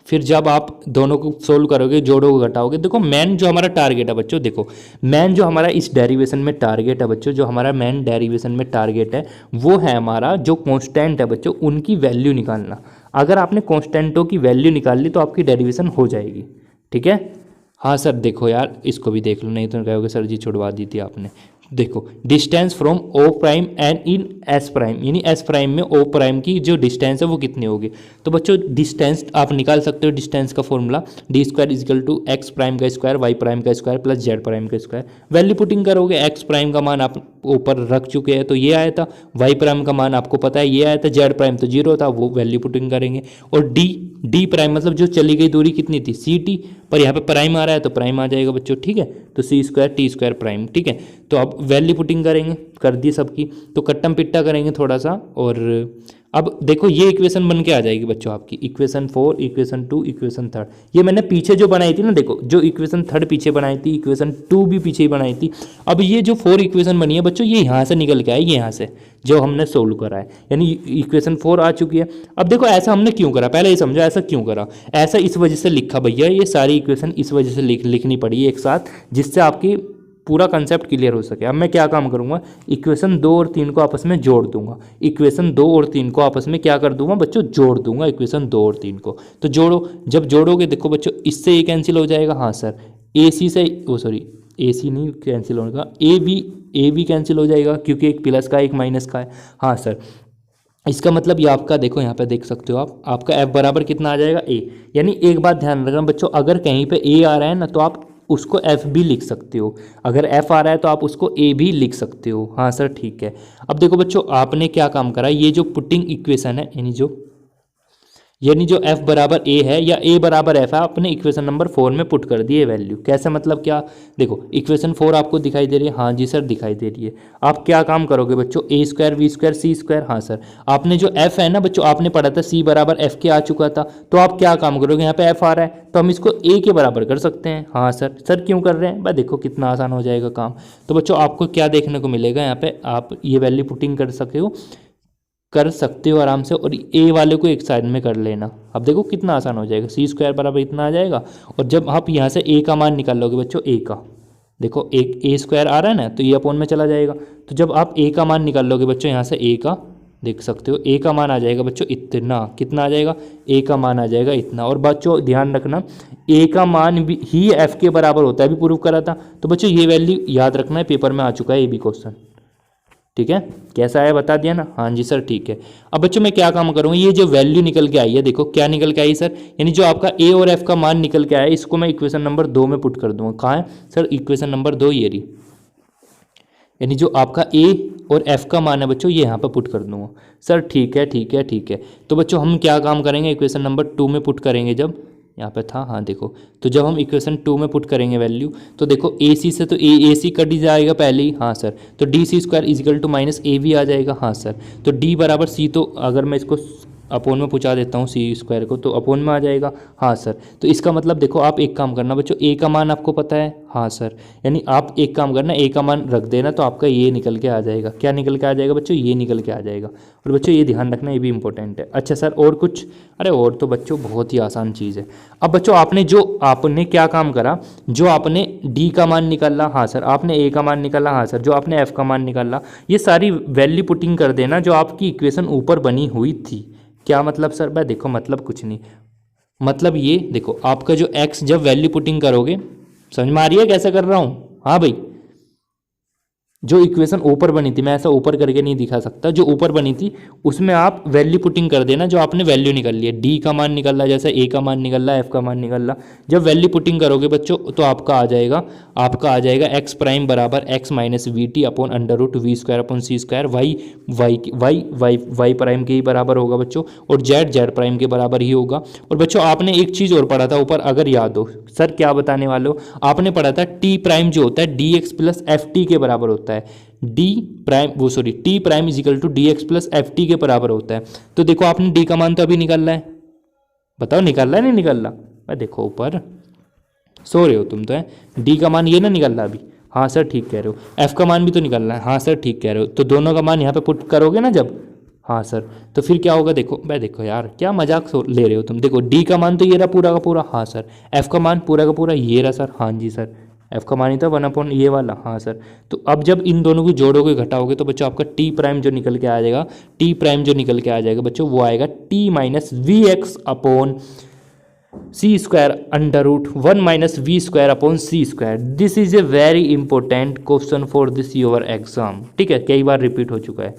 फिर जब आप दोनों को सोल्व करोगे, जोड़ोगे घटाओगे, देखो मेन जो हमारा टारगेट है बच्चों, देखो मेन जो हमारा इस डेरिवेशन में टारगेट है बच्चों, जो हमारा मेन डेरिवेशन में टारगेट है वो है हमारा जो कांस्टेंट है बच्चों, उनकी वैल्यू निकालना। अगर आपने कांस्टेंटों की वैल्यू निकाल ली तो आपकी डेरिवेशन हो जाएगी, ठीक है। हाँ सर देखो यार, इसको भी देख लो, नहीं तो कहोगे सर जी छुड़वा दी थी आपने। देखो distance from o prime and in s prime, यानी एस प्राइम में ओ प्राइम की जो डिस्टेंस है वो कितनी होगी। तो बच्चों डिस्टेंस आप निकाल सकते हो, डिस्टेंस का formula d square is equal to x prime का स्क्वायर वाई प्राइम का स्क्वायर प्लस जेड प्राइम का स्क्वायर। वैल्यू पुटिंग करोगे, एक्स प्राइम का मान आप ऊपर रख चुके हैं तो ये आया था, वाई प्राइम का मान आपको पता है ये आया था, जेड प्राइम तो जीरो था, वो वैल्यू पुटिंग करेंगे। और डी प्राइम मतलब जो चली गई दूरी कितनी थी सी टी, पर यहाँ पे प्राइम आ रहा है तो प्राइम आ जाएगा बच्चों, ठीक है। तो सी स्क्वायर टी स्क्वायर प्राइम, ठीक है। तो अब वैल्यू पुटिंग करेंगे, कर दी सबकी, तो कट्टम पिट्टा करेंगे थोड़ा सा। और अब देखो ये इक्वेशन बन के आ जाएगी बच्चों आपकी, इक्वेशन 4, इक्वेशन 2, इक्वेशन 3। ये मैंने पीछे जो बनाई थी ना, देखो जो इक्वेशन 3 पीछे बनाई थी, इक्वेशन 2 भी पीछे ही बनाई थी। अब ये जो 4 इक्वेशन बनी है बच्चों, ये यहाँ से निकल के आई, ये यहाँ से जो हमने सोल्व करा है, यानी इक्वेशन 4 आ चुकी है। अब देखो ऐसा हमने क्यों करा, पहले ये समझो ऐसा क्यों करा। ऐसा इस वजह से लिखा भैया, ये सारी इक्वेशन इस वजह से लिखनी पड़ी एक साथ, जिससे आपकी पूरा कंसेप्ट क्लियर हो सके। अब मैं क्या काम करूंगा, इक्वेशन 2 और 3 को आपस में जोड़ दूंगा। इक्वेशन 2 और 3 को आपस में क्या कर दूंगा बच्चों, जोड़ दूंगा इक्वेशन 2 और 3 को। तो जोड़ो, जब जोड़ोगे देखो बच्चों इससे ये कैंसिल हो जाएगा, हाँ सर। ए सी से वो सॉरी ए सी नहीं कैंसिल होगा, ए बी कैंसिल हो जाएगा क्योंकि एक प्लस का एक माइनस का है, हाँ सर। इसका मतलब ये आपका देखो यहाँ पे देख सकते हो आप, आपका एफ बराबर कितना आ जाएगा ए। यानी एक बात ध्यान रखना बच्चों, अगर कहीं पे ए आ रहा है ना तो आप उसको एफ भी लिख सकते हो, अगर एफ आ रहा है तो आप उसको ए भी लिख सकते हो, हाँ सर ठीक है। अब देखो बच्चों आपने क्या काम करा, ये जो पुटिंग इक्वेशन है यानी जो f बराबर a है या a बराबर f है, आपने इक्वेशन नंबर 4 में पुट कर दी है वैल्यू। कैसे मतलब क्या, देखो इक्वेशन 4 आपको दिखाई दे रही है, हाँ जी सर दिखाई दे रही है। आप क्या काम करोगे बच्चों, a square V square C square, हाँ सर। आपने जो f है ना बच्चों, आपने पढ़ा था c बराबर f के आ चुका था, तो आप क्या काम करोगे, यहाँ पे f आ रहा है तो हम इसको a के बराबर कर सकते हैं, हाँ सर। सर क्यों कर रहे हैं भाई, देखो कितना आसान हो जाएगा काम। तो बच्चों आपको क्या देखने को मिलेगा, यहाँ पे आप ये वैल्यू पुटिंग कर सकते हो आराम से, और ए वाले को एक साइड में कर लेना। अब देखो कितना आसान हो जाएगा, सी स्क्वायर बराबर इतना आ जाएगा। और जब आप यहाँ से ए का मान निकाल लोगे बच्चों, ए का देखो एक ए स्क्वायर आ रहा है ना, तो ये अपोन में चला जाएगा। तो जब आप ए का मान निकाल लोगे बच्चों, यहाँ से ए का देख सकते हो, ए का मान आ जाएगा बच्चों इतना, कितना आ जाएगा, ए का मान आ जाएगा इतना। और बच्चों ध्यान रखना ए का मान भी ही एफ के बराबर होता है, अभी प्रूव करा था। तो बच्चों ये वैल्यू याद रखना है, पेपर में आ चुका है ये भी क्वेश्चन, ठीक है। कैसा है बता दिया ना, हाँ जी सर ठीक है। अब बच्चों मैं क्या काम करूँगा, ये जो वैल्यू निकल के आई है, देखो क्या निकल के आई सर, यानी जो आपका ए और एफ का मान निकल के आया है, इसको मैं इक्वेशन नंबर 2 में पुट कर दूंगा। कहाँ है सर, इक्वेशन नंबर 2 ये रही, यानी जो आपका ए और एफ का मान है बच्चों, ये यहाँ पर पुट कर दूंगा। सर ठीक है ठीक है ठीक है। तो बच्चों हम क्या काम करेंगे, इक्वेशन नंबर 2 में पुट करेंगे, जब यहाँ पे था, हाँ देखो, तो जब हम इक्वेशन 2 में पुट करेंगे वैल्यू, तो देखो ए सी से तो ए सी कट ही जाएगा पहले ही, हाँ सर। तो D C square is equal to minus A भी आ जाएगा, हाँ सर। तो डी बराबर सी, तो अगर मैं इसको अपोन में पूछा देता हूँ सी स्क्वायर को, तो अपोन में आ जाएगा, हाँ सर। तो इसका मतलब देखो आप एक काम करना बच्चों, ए का मान आपको पता है, हाँ सर। यानी आप एक काम करना, ए का मान रख देना, तो आपका ये निकल के आ जाएगा। क्या निकल के आ जाएगा बच्चों, ये निकल के आ जाएगा। और बच्चों ये ध्यान रखना, ये भी इंपॉर्टेंट है। अच्छा सर और कुछ, अरे और तो बच्चों बहुत ही आसान चीज़ है। अब बच्चों आपने क्या काम करा, जो आपने डी का मान निकाला, हाँ सर, आपने ए का मान निकाला, हाँ सर, जो आपने एफ का मान निकाला, ये सारी वैल्यू पुटिंग कर देना जो आपकी इक्वेशन ऊपर बनी हुई थी। क्या मतलब सर, भाई देखो मतलब कुछ नहीं, मतलब ये देखो आपका जो x जब वैल्यू पुटिंग करोगे, समझ में आ रही है कैसे कर रहा हूँ, हाँ भाई। जो इक्वेशन ऊपर बनी थी, मैं ऐसा ऊपर करके नहीं दिखा सकता, जो ऊपर बनी थी उसमें आप वैल्यू पुटिंग कर देना, जो आपने वैल्यू निकाल ली है, डी का मान निकल रहा, जैसे ए का मान निकल रहा, एफ का मान निकल रहा। जब वैल्यू पुटिंग करोगे बच्चों, तो आपका आ जाएगा एक्स प्राइम बराबर X minus we T upon under root V square upon C square, Y prime के ही बराबर होगा बच्चों, और जेड प्राइम के बराबर ही होगा। और बच्चों आपने एक चीज़ और पढ़ा था ऊपर, अगर याद हो, सर क्या बताने वाले हो, आपने पढ़ा था टी प्राइम जो होता है D X plus F T के बराबर होता है। T prime equal to D X plus F T के बराबर होता है। तो देखो आपने डी का मान तो अभी निकाल रहा है, बताओ निकाल रहा है नहीं निकाल रहा, मैं देखो ऊपर सो रहे हो तुम तो, है डी का मान ये ना निकल रहा अभी, हाँ सर ठीक कह रहे हो। एफ का मान भी तो निकल रहा है, हाँ सर ठीक कह रहे हो। तो दोनों का मान यहाँ पे पुट करोगे ना जब, हाँ सर, तो फिर क्या होगा, देखो भाई देखो यार क्या मजाक ले रहे हो तुम। देखो डी का मान तो ये रहा पूरा का पूरा, हाँ सर। एफ का मान पूरा का पूरा ये रहा सर, हाँ जी सर। एफ का मान ही था 1 ये वाला, हाँ सर। तो अब जब इन दोनों को जोड़ोगे घटाओगे, तो बच्चों आपका टी प्राइम जो निकल के आ जाएगा, टी प्राइम जो निकल के आ जाएगा बच्चों, वो आएगा T minus V X upon C square under root 1 - v² upon C square. This is a very important question for this your exam. ठीक है, कई बार रिपीट हो चुका है।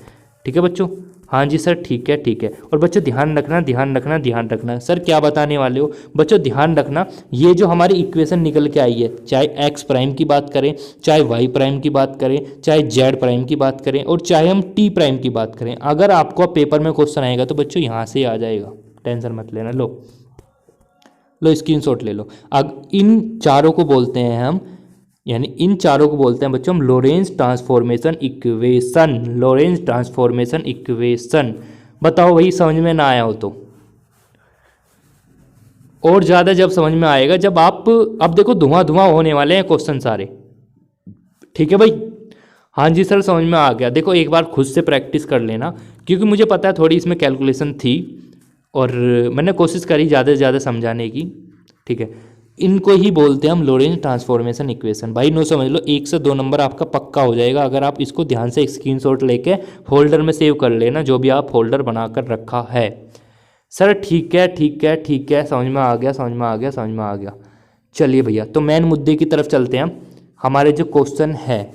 ठीक है बच्चों, हाँ जी सर, ठीक है ठीक है। और बच्चों ध्यान रखना ध्यान रखना ध्यान रखना, सर क्या बताने वाले हो बच्चों, ध्यान रखना। ये जो हमारी इक्वेशन निकल के आई है, चाहे एक्स प्राइम की बात करें, चाहे वाई प्राइम की बात करें, चाहे जेड प्राइम की बात करें, और चाहे हम टी प्राइम की बात करें, अगर आपको पेपर में क्वेश्चन आएगा तो बच्चों यहाँ से आ जाएगा, टेंशन मत लेना। लो स्क्रीनशॉट ले लो। अब इन चारों को बोलते हैं हम, यानी इन चारों को बोलते हैं बच्चों हम Lorentz transformation equation. Lorentz transformation equation. बताओ भाई समझ में ना आया हो तो। और ज़्यादा जब समझ में आएगा जब आप, अब देखो धुआं धुआं होने वाले हैं क्वेश्चन सारे। ठीक है भाई, हाँ जी सर समझ में आ गया। देखो एक बार खुद से प्रैक्टिस कर लेना, क्योंकि मुझे पता है थोड़ी इसमें कैलकुलेशन थी और मैंने कोशिश करी ज़्यादा से ज़्यादा समझाने की। ठीक है, इनको ही बोलते हैं हम लोरेंज ट्रांसफॉर्मेशन इक्वेशन। भाई नो समझ लो, 1 से 2 नंबर आपका पक्का हो जाएगा अगर आप इसको ध्यान से स्क्रीनशॉट लेके फोल्डर में सेव कर लेना, जो भी आप फोल्डर बनाकर रखा है। सर ठीक है ठीक है ठीक है, समझ में आ गया समझ में आ गया समझ में आ गया। चलिए भैया, तो मेन मुद्दे की तरफ चलते हैं हम। हमारे जो क्वेश्चन है,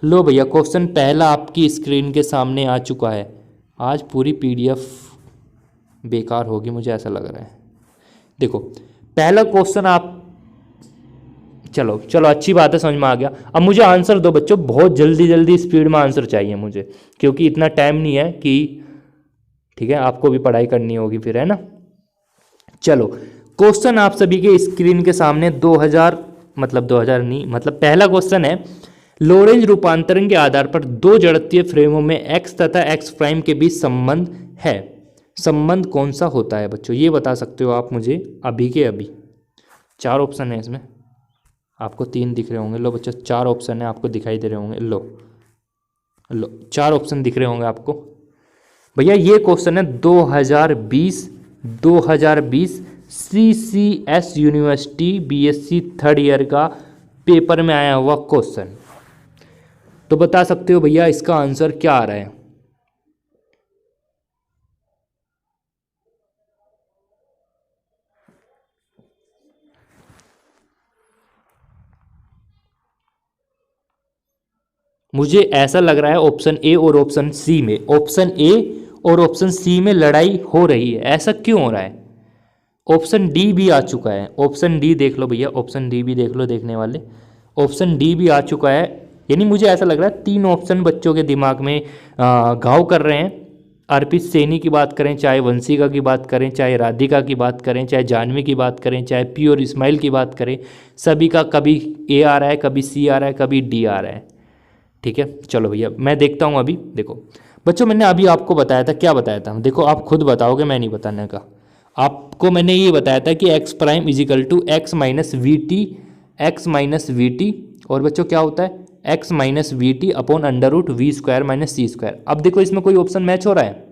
लो भैया क्वेश्चन पहला आपकी स्क्रीन के सामने आ चुका है। आज पूरी पीडीएफ बेकार होगी मुझे ऐसा लग रहा है। देखो पहला क्वेश्चन आप, चलो चलो अच्छी बात है, समझ में आ गया। अब मुझे आंसर दो बच्चों, बहुत जल्दी जल्दी स्पीड में आंसर चाहिए मुझे, क्योंकि इतना टाइम नहीं है कि, ठीक है आपको भी पढ़ाई करनी होगी फिर, है ना। चलो क्वेश्चन आप सभी के स्क्रीन के सामने 2000, मतलब 2000 नहीं, मतलब पहला क्वेश्चन है, लोरेंज रूपांतरण के आधार पर दो जड़त्वीय फ्रेमों में एक्स तथा एक्स प्राइम के बीच संबंध है। संबंध कौन सा होता है बच्चों, ये बता सकते हो आप मुझे अभी के अभी। 4 ऑप्शन है इसमें, आपको 3 दिख रहे होंगे। लो बच्चों 4 ऑप्शन है, आपको दिखाई दे रहे होंगे। लो लो 4 ऑप्शन दिख रहे होंगे आपको। भैया ये क्वेश्चन है 2020 CCS university BSc third year का पेपर में आया हुआ क्वेश्चन। तो बता सकते हो भैया इसका आंसर क्या आ रहा है। मुझे ऐसा लग रहा है ऑप्शन ए और ऑप्शन सी में, ऑप्शन ए और ऑप्शन सी में लड़ाई हो रही है। ऐसा क्यों हो रहा है। ऑप्शन डी भी आ चुका है, ऑप्शन डी देख लो भैया, ऑप्शन डी भी देख लो देखने वाले, ऑप्शन डी भी आ चुका है। यानी मुझे ऐसा लग रहा है 3 ऑप्शन बच्चों के दिमाग में घाव कर रहे हैं। अर्पित सैनी की बात करें, चाहे वंशिका की बात करें, चाहे राधिका की बात करें, चाहे जानवी की बात करें, चाहे पी और इस्माइल की बात करें, सभी का कभी ए आ रहा है, कभी सी आ रहा है, कभी डी आ रहा है। ठीक है चलो भैया मैं देखता हूँ अभी। देखो बच्चों मैंने अभी आपको बताया था, क्या बताया था, देखो आप खुद बताओगे, मैं नहीं बताने का। आपको मैंने ये बताया था कि x prime equal to X minus we T, X minus we T, और बच्चों क्या होता है X minus we T upon under root V² minus C²। अब देखो इसमें कोई ऑप्शन मैच हो रहा है।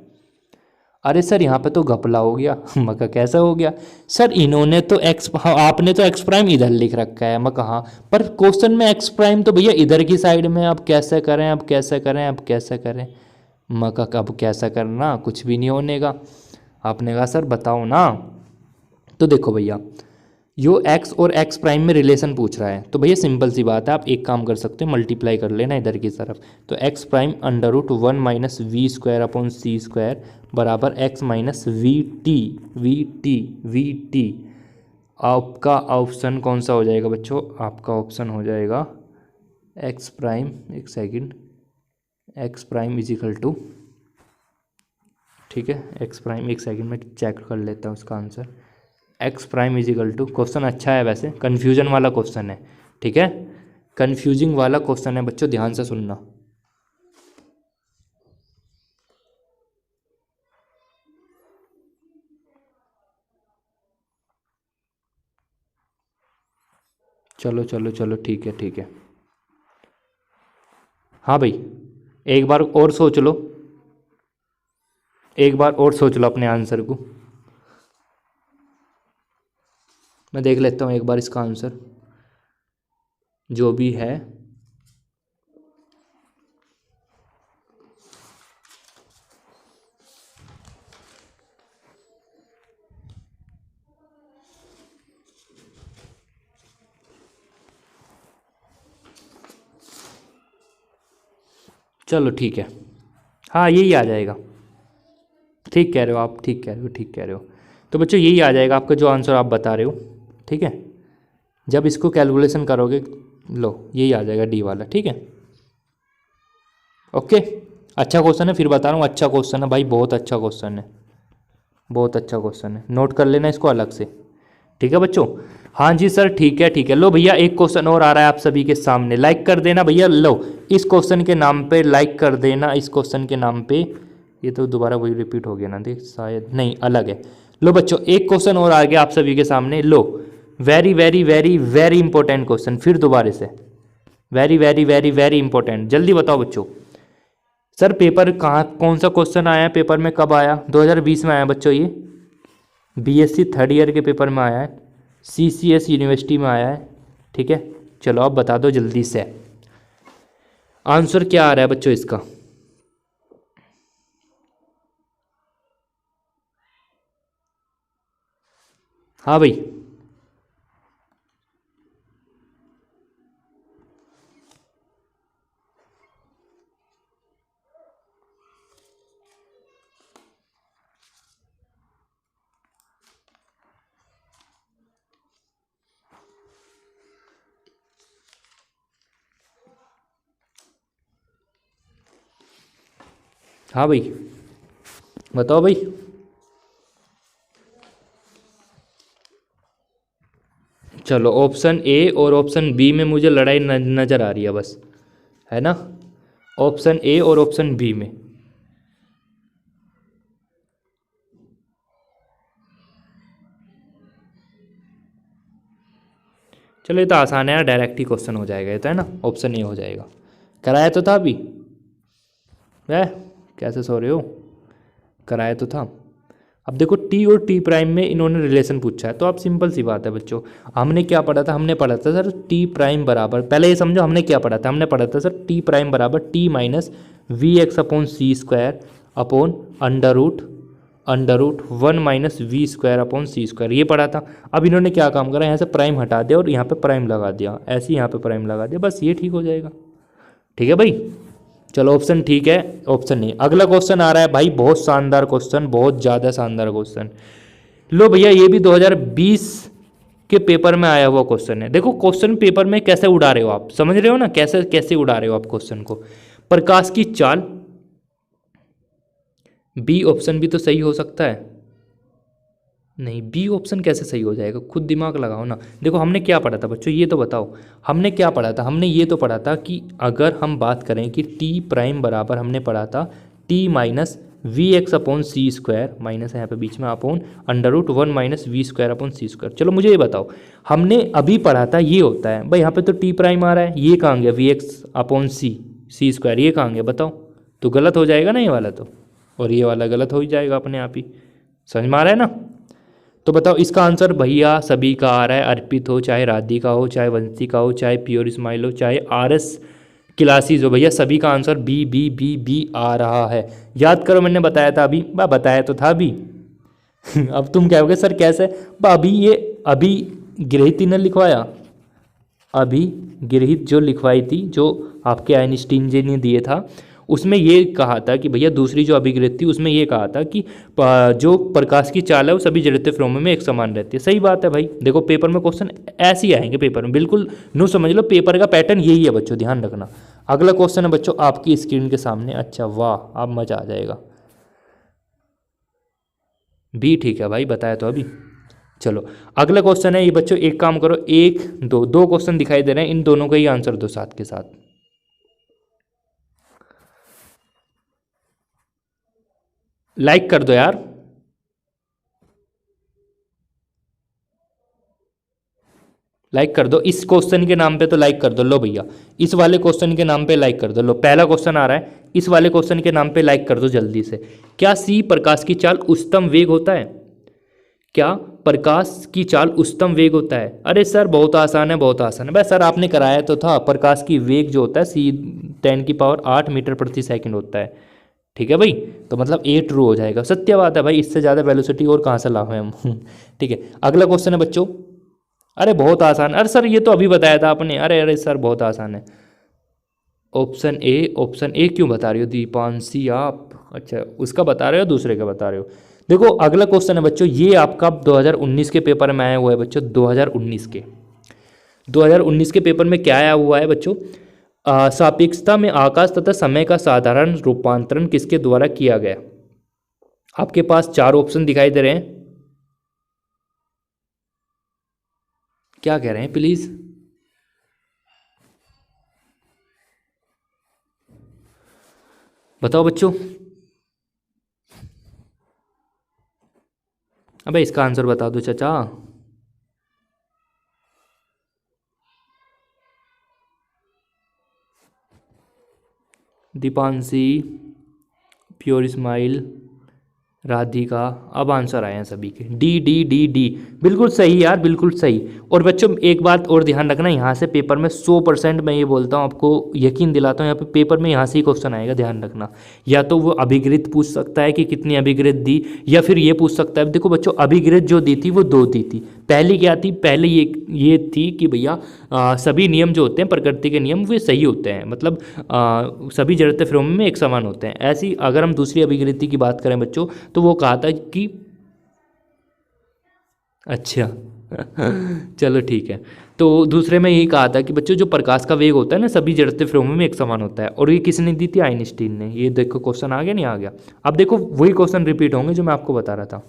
अरे सर यहाँ पे तो घपला हो गया। मका कैसा हो गया सर, इन्होंने तो एक्स, आपने तो एक्स प्राइम इधर लिख रखा है, मैं कहाँ पर क्वेश्चन में एक्स प्राइम तो भैया इधर की साइड में। अब कैसे करें अब कैसे करें अब कैसे करें, मका अब कैसा करना, कुछ भी नहीं होने का। आपने कहा सर बताओ ना। तो देखो भैया यो एक्स और एक्स प्राइम में रिलेशन पूछ रहा है, तो भैया सिंपल सी बात है, आप एक काम कर सकते हो मल्टीप्लाई कर लेना इधर की तरफ। तो X prime under root 1 - v² अपॉन C² बराबर एक्स माइनस वी टी। आपका ऑप्शन कौन सा हो जाएगा बच्चों, आपका ऑप्शन हो जाएगा एक्स प्राइम, एक second, X prime equal to, ठीक है एक्स प्राइम, एक सेकेंड में चेक कर लेता हूँ उसका answer. X prime equal to, question अच्छा है वैसे, कन्फ्यूजन वाला क्वेश्चन है। ठीक है कन्फ्यूजिंग वाला क्वेश्चन है बच्चों, ध्यान से सुनना। चलो चलो चलो ठीक है ठीक है। हाँ भाई एक बार और सोच लो, एक बार और सोच लो अपने आंसर को। मैं देख लेता हूँ एक बार इसका आंसर जो भी है। चलो ठीक है, हाँ यही आ जाएगा। ठीक कह रहे हो आप, ठीक कह रहे हो, ठीक कह रहे हो। तो बच्चों यही आ जाएगा आपका जो आंसर आप बता रहे हो, ठीक है। जब इसको कैलकुलेशन करोगे, लो यही आ जाएगा डी वाला, ठीक है। ओके, अच्छा क्वेश्चन है, फिर बता रहा हूँ अच्छा क्वेश्चन है भाई, बहुत अच्छा क्वेश्चन है, बहुत अच्छा क्वेश्चन है, नोट कर लेना इसको अलग से, ठीक है बच्चों। हाँ जी सर, ठीक है ठीक है। लो भैया एक क्वेश्चन और आ रहा है आप सभी के सामने, लाइक कर देना भैया। लो इस क्वेश्चन के नाम पे लाइक कर देना, इस क्वेश्चन के नाम पे। ये तो दोबारा वही रिपीट हो गया ना, देख शायद नहीं अलग है। लो बच्चों एक क्वेश्चन और आ गया आप सभी के सामने। लो very very very very important question, फिर दोबारा से very very very very important, जल्दी बताओ बच्चों। सर पेपर कहाँ, कौन सा क्वेश्चन आया है पेपर में, कब आया? 2020 में आया बच्चों, ये बीएससी थर्ड ईयर के पेपर में आया है, सीसीएस यूनिवर्सिटी में आया है, ठीक है। चलो आप बता दो जल्दी से आंसर क्या आ रहा है बच्चों इसका। हाँ भाई, हाँ भाई बताओ भाई। चलो ऑप्शन ए और ऑप्शन बी में मुझे लड़ाई नज़र आ रही है बस, है ना। ऑप्शन ए और ऑप्शन बी में, चलो ये तो आसान है यार, डायरेक्ट ही क्वेश्चन हो जाएगा ये तो, है ना। ऑप्शन ए हो जाएगा, कराया तो था अभी वह, कैसे सो रहे हो, कराया तो था। अब देखो टी और टी प्राइम में इन्होंने रिलेशन पूछा है, तो अब सिंपल सी बात है बच्चों, हमने क्या पढ़ा था, हमने पढ़ा था सर टी प्राइम बराबर, पहले ये समझो हमने क्या पढ़ा था, हमने पढ़ा था सर टी प्राइम बराबर T minus V X upon C square upon under root 1 minus V square upon C square, ये पढ़ा था। अब इन्होंने क्या काम करा, यहाँ से प्राइम हटा दिया और यहाँ पे प्राइम लगा दिया, ऐसे यहाँ पे प्राइम लगा दिया, बस ये ठीक हो जाएगा, ठीक है भाई। चलो ऑप्शन ठीक है, ऑप्शन नहीं। अगला क्वेश्चन आ रहा है भाई, बहुत शानदार क्वेश्चन, बहुत ज़्यादा शानदार क्वेश्चन। लो भैया ये भी 2020 के पेपर में आया हुआ क्वेश्चन है। देखो क्वेश्चन पेपर में कैसे उड़ा रहे हो आप, समझ रहे हो ना, कैसे कैसे उड़ा रहे हो आप क्वेश्चन को। प्रकाश की चाल, बी ऑप्शन भी तो सही हो सकता है, नहीं बी ऑप्शन कैसे सही हो जाएगा, खुद दिमाग लगाओ ना। देखो हमने क्या पढ़ा था बच्चों, ये तो बताओ, हमने क्या पढ़ा था, हमने ये तो पढ़ा था कि अगर हम बात करें कि टी प्राइम बराबर, हमने पढ़ा था T minus V X upon C square, minus यहाँ पे बीच में upon under root 1 minus V square upon C square. चलो मुझे ये बताओ, हमने अभी पढ़ा था ये होता है भाई, यहाँ पे तो टी प्राइम आ रहा है, ये कहाँ गया V X upon C square, ये कहाँ गया बताओ, तो गलत हो जाएगा ना ये वाला तो, और ये वाला गलत हो ही जाएगा अपने आप ही, समझ में आ रहा है ना। तो बताओ इसका आंसर भैया सभी का आ रहा है, अर्पित हो, चाहे राधिका हो, चाहे वंशिका हो, चाहे प्योर स्माइल हो, चाहे आरएस क्लासेस हो, भैया सभी का answer B B B B आ रहा है। याद करो मैंने बताया था अभी, बताया तो था अभी। अब तुम कहोगे सर कैसे, अभी ये अभी गृहित ने लिखवाया, अभी गृहित जो लिखवाई थी, जो आपके आइंस्टीन जी ने दिए था, उसमें ये कहा था कि भैया दूसरी जो अभिगृहित थी उसमें ये कहा था कि जो प्रकाश की चाल है वो सभी जड़त्वीय फ्रेमों में एक समान रहती है। सही बात है भाई, देखो पेपर में क्वेश्चन ऐसे ही आएंगे पेपर में, बिल्कुल नो समझ लो, पेपर का पैटर्न यही है बच्चों, ध्यान रखना। अगला क्वेश्चन है बच्चों आपकी स्क्रीन के सामने, अच्छा वाह अब मजा आ जाएगा। भी ठीक है भाई, बताया तो अभी। चलो अगला क्वेश्चन है ये बच्चों, एक काम करो, एक दो दो क्वेश्चन दिखाई दे रहे हैं, इन दोनों का ही आंसर दो साथ के साथ। लाइक कर दो यार, लाइक कर दो, इस क्वेश्चन के नाम पे तो लाइक कर दो। लो भैया इस वाले क्वेश्चन के नाम पे लाइक कर दो। लो पहला क्वेश्चन आ रहा है, इस वाले क्वेश्चन के नाम पे लाइक कर दो जल्दी से। क्या सी प्रकाश की चाल उच्चतम वेग होता है, क्या प्रकाश की चाल उच्चतम वेग होता है? अरे सर बहुत आसान है, बहुत आसान है भाई, सर आपने कराया तो था, प्रकाश की वेग जो होता है सी 10⁸ मीटर प्रति सेकंड होता है, ठीक है भाई। तो मतलब ए ट्रू हो जाएगा, सत्य बात है भाई, इससे ज़्यादा वेलोसिटी और कहाँ से लाओ हम। ठीक है अगला क्वेश्चन है बच्चों, अरे बहुत आसान, अरे सर ये तो अभी बताया था आपने, अरे अरे सर बहुत आसान है। ऑप्शन ए क्यों बता रही हो दीपांशी आप? अच्छा, उसका बता रहे हो दूसरे का बता रहे हो? देखो अगला क्वेश्चन है बच्चों, ये आपका 2019 के पेपर में आया हुआ है बच्चों। 2019 के पेपर में क्या आया हुआ है बच्चों? सापेक्षता में आकाश तथा समय का साधारण रूपांतरण किसके द्वारा किया गया? आपके पास चार ऑप्शन दिखाई दे रहे हैं, क्या कह रहे हैं प्लीज? बताओ बच्चों। अबे इसका आंसर बता दो चाचा। दीपांशी, प्योर स्माइल, राधिका, अब आंसर आए हैं सभी के। डी डी डी डी, बिल्कुल सही यार, बिल्कुल सही। और बच्चों एक बात और ध्यान रखना, यहाँ से पेपर में 100% मैं ये बोलता हूँ आपको, यकीन दिलाता हूँ, यहाँ पे पेपर में यहाँ से ही क्वेश्चन आएगा, ध्यान रखना। या तो वो अभिगृत पूछ सकता है कि कितनी अभिगृत दी, या फिर ये पूछ सकता है। देखो बच्चों अभिगृत जो दी थी वो 2 दी थी। पहली क्या थी? पहले ये थी कि भैया सभी नियम जो होते हैं प्रकृति के नियम वे सही होते हैं, मतलब सभी जड़ते फिल्मों में एक समान होते हैं। ऐसी अगर हम दूसरी अभिगृति की बात करें बच्चों, तो वो कहा था कि अच्छा चलो ठीक है। तो दूसरे में यही कहा था कि बच्चों जो प्रकाश का वेग होता है ना सभी जड़ते फिल्मों में एक समान होता है। और ये किसने दी थी? आइंस्टीन ने। ये देखो क्वेश्चन आ गया, नहीं आ गया? अब देखो वही क्वेश्चन रिपीट होंगे जो मैं आपको बता रहा था।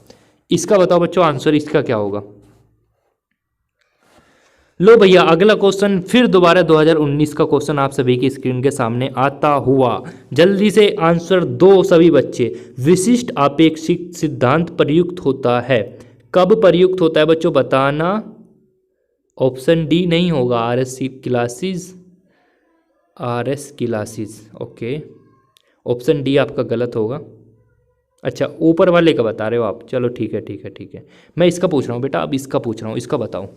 इसका बताओ बच्चों आंसर इसका क्या होगा? लो भैया अगला क्वेश्चन फिर दोबारा 2019 का क्वेश्चन आप सभी की स्क्रीन के सामने आता हुआ। जल्दी से आंसर दो सभी बच्चे। विशिष्ट आपेक्षिक सिद्धांत प्रयुक्त होता है, कब प्रयुक्त होता है बच्चों बताना? ऑप्शन डी नहीं होगा, R S classes, okay. Option D आपका गलत होगा। अच्छा ऊपर वाले का बता रहे हो आप, चलो ठीक है ठीक है ठीक है। मैं इसका पूछ रहा हूँ बेटा, अब इसका पूछ रहा हूँ, इसका बताओ।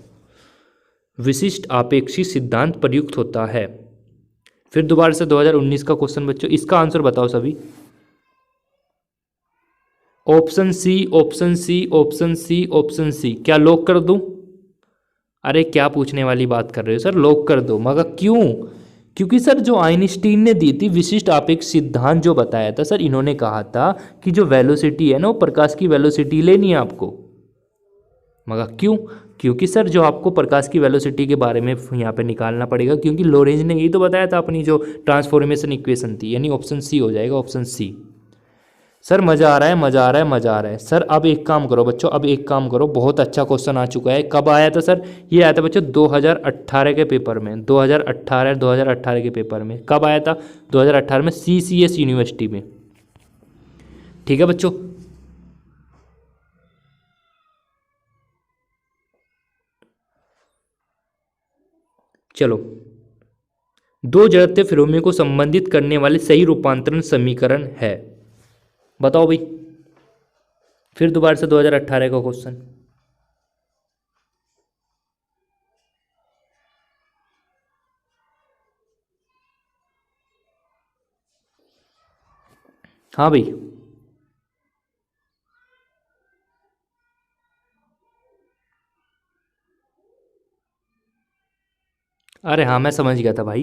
विशिष्ट आपेक्षिक सिद्धांत प्रयुक्त होता है, फिर दोबारा से 2019 का क्वेश्चन बच्चों, इसका आंसर बताओ सभी। Option C, option C, option C, option C, क्या लॉक कर दूं? अरे क्या पूछने वाली बात कर रहे हो सर, लॉक कर दो। मगर क्यों? क्योंकि सर जो आइंस्टीन ने दी थी विशिष्ट आपेक्षिक सिद्धांत जो बताया था सर, इन्होंने कहा था कि जो वेलोसिटी है ना वो प्रकाश की वेलोसिटी लेनी है आपको। मगर क्यों? क्योंकि सर जो आपको प्रकाश की वेलोसिटी के बारे में यहाँ पे निकालना पड़ेगा, क्योंकि लोरेंज ने यही तो बताया था अपनी जो ट्रांसफॉर्मेशन इक्वेशन थी, यानी ऑप्शन सी हो जाएगा, ऑप्शन सी। सर मज़ा आ रहा है, मज़ा आ रहा है, मज़ा आ रहा है। सर अब एक काम करो बच्चों, अब एक काम करो, बहुत अच्छा क्वेश्चन आ चुका है। कब आया था सर? ये आया था बच्चों 2018 के पेपर में, 2018 के पेपर में। कब आया था? 2018 में, CCS यूनिवर्सिटी में। ठीक है बच्चों। चलो, दो जड़त्व फिल्मों को संबंधित करने वाले सही रूपांतरण समीकरण है, बताओ भाई। फिर दोबारा से 2018 का क्वेश्चन। हाँ भाई। अरे हाँ मैं समझ गया था भाई।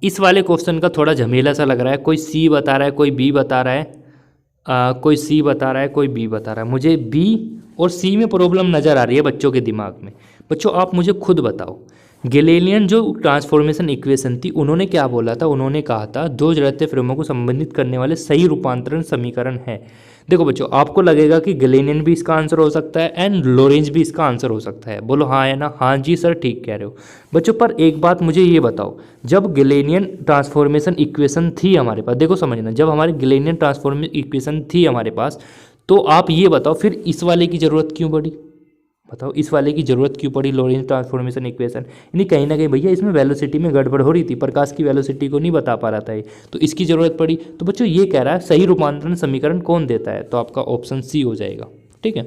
इस वाले क्वेश्चन का थोड़ा झमेला सा लग रहा है। कोई सी बता रहा है, कोई बी बता रहा है, कोई सी बता रहा है, कोई बी बता रहा है। मुझे बी और सी में प्रॉब्लम नज़र आ रही है बच्चों के दिमाग में। बच्चों आप मुझे खुद बताओ, गैलीलियन जो ट्रांसफॉर्मेशन इक्वेशन थी उन्होंने क्या बोला था? उन्होंने कहा था दो जड़त्व फिल्मों को संबंधित करने वाले सही रूपांतरण समीकरण है। देखो बच्चों आपको लगेगा कि गैलीलियन भी इसका आंसर हो सकता है एंड लोरेंज भी इसका आंसर हो सकता है। बोलो हाँ है ना? हाँ जी सर ठीक कह रहे हो बच्चों। पर एक बात मुझे ये बताओ, जब गैलीलियन ट्रांसफॉर्मेशन इक्वेशन थी हमारे पास, देखो समझना, जब हमारी गैलीलियन ट्रांसफॉर्मेशन इक्वेशन थी हमारे पास, तो आप ये बताओ फिर इस वाले की ज़रूरत क्यों पड़ी? बताओ इस वाले की ज़रूरत क्यों पड़ी, लोरेंज ट्रांसफॉर्मेशन इक्वेशन? यानी कहीं ना कहीं भैया इसमें वेलोसिटी में गड़बड़ हो रही थी, प्रकाश की वेलोसिटी को नहीं बता पा रहा था ये, तो इसकी ज़रूरत पड़ी। तो बच्चों ये कह रहा है सही रूपांतरण समीकरण कौन देता है? तो आपका ऑप्शन सी हो जाएगा। ठीक है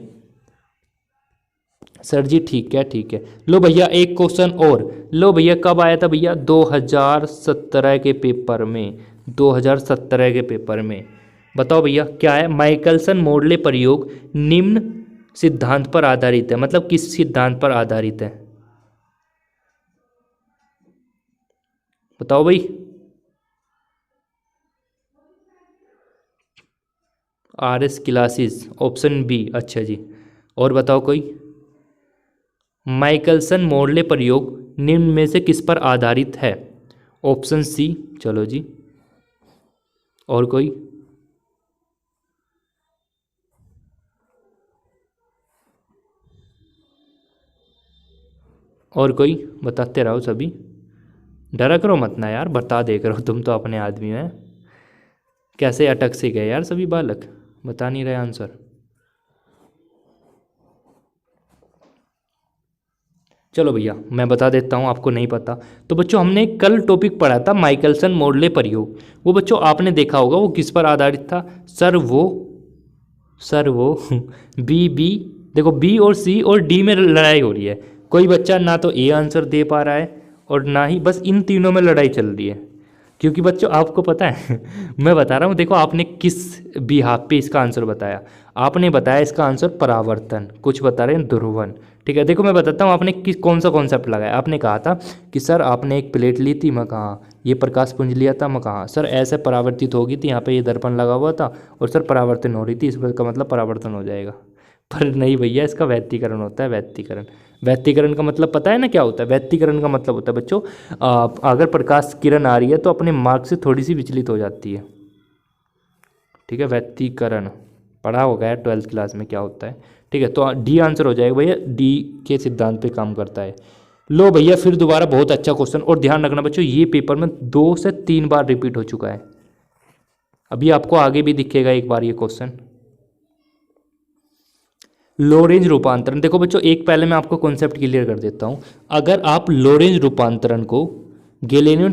सर जी, ठीक है ठीक है। लो भैया एक क्वेश्चन और। लो भैया कब आया था भैया? 2017 के पेपर में, 2017 के पेपर में। बताओ भैया क्या है? माइकलसन मोडले प्रयोग निम्न सिद्धांत पर आधारित है। मतलब किस सिद्धांत पर आधारित है? बताओ भाई। RS क्लासेस, ऑप्शन बी, अच्छा जी। और बताओ कोई। माइकलसन मोर्ले प्रयोग निम्न में से किस पर आधारित है? ऑप्शन सी, चलो जी। और कोई। और कोई, बताते रहो सभी। डरा करो मत ना यार, बता दे करो, तुम तो अपने आदमी हैं। कैसे अटक से गए यार सभी बालक, बता नहीं रहे आंसर। चलो भैया मैं बता देता हूँ, आपको नहीं पता तो बच्चों, हमने कल टॉपिक पढ़ा था माइकलसन मोर्ले प्रयोग। वो बच्चों आपने देखा होगा, वो किस पर आधारित था? सर वो बी देखो, बी और सी और डी में लड़ाई हो रही है। कोई बच्चा ना तो ए आंसर दे पा रहा है और ना ही, बस इन तीनों में लड़ाई चल रही है। क्योंकि बच्चों आपको पता है मैं बता रहा हूँ, देखो आपने किस बिहाफ पे इसका आंसर बताया। आपने बताया इसका आंसर परावर्तन, कुछ बता रहे हैं ध्रुवन। ठीक है, देखो मैं बताता हूँ आपने किस कौन सा कॉन्सेप्ट लगाया। आपने कहा था कि सर आपने एक प्लेट ली थी, मैं कहा ये प्रकाश पुंज लिया था, मैं कहा सर ऐसे परावर्तित होगी थी, यहाँ पे ये दर्पण लगा हुआ था और सर परावर्तन हो रही थी, इस बात का मतलब परावर्तन हो जाएगा। पर नहीं भैया, इसका व्यतिकरण होता है, व्यतिकरण। व्यतिकरण का मतलब पता है ना क्या होता है? व्यतिकरण का मतलब होता है बच्चों, अगर प्रकाश किरण आ रही है तो अपने मार्ग से थोड़ी सी विचलित हो जाती है। ठीक है, व्यतिकरण पढ़ा होगा यार 12th क्लास में क्या होता है। ठीक है, तो डी आंसर हो जाएगा भैया, डी के सिद्धांत पे काम करता है। लो भैया फिर दोबारा बहुत अच्छा क्वेश्चन, और ध्यान रखना बच्चों ये पेपर में 2 से 3 बार रिपीट हो चुका है। अभी आपको आगे भी दिखेगा एक बार ये क्वेश्चन। लोरेंज रूपांतरण, देखो बच्चों एक पहले मैं आपको कॉन्सेप्ट क्लियर कर देता हूँ। अगर आप लोरेंज रूपांतरण को गैलेलियन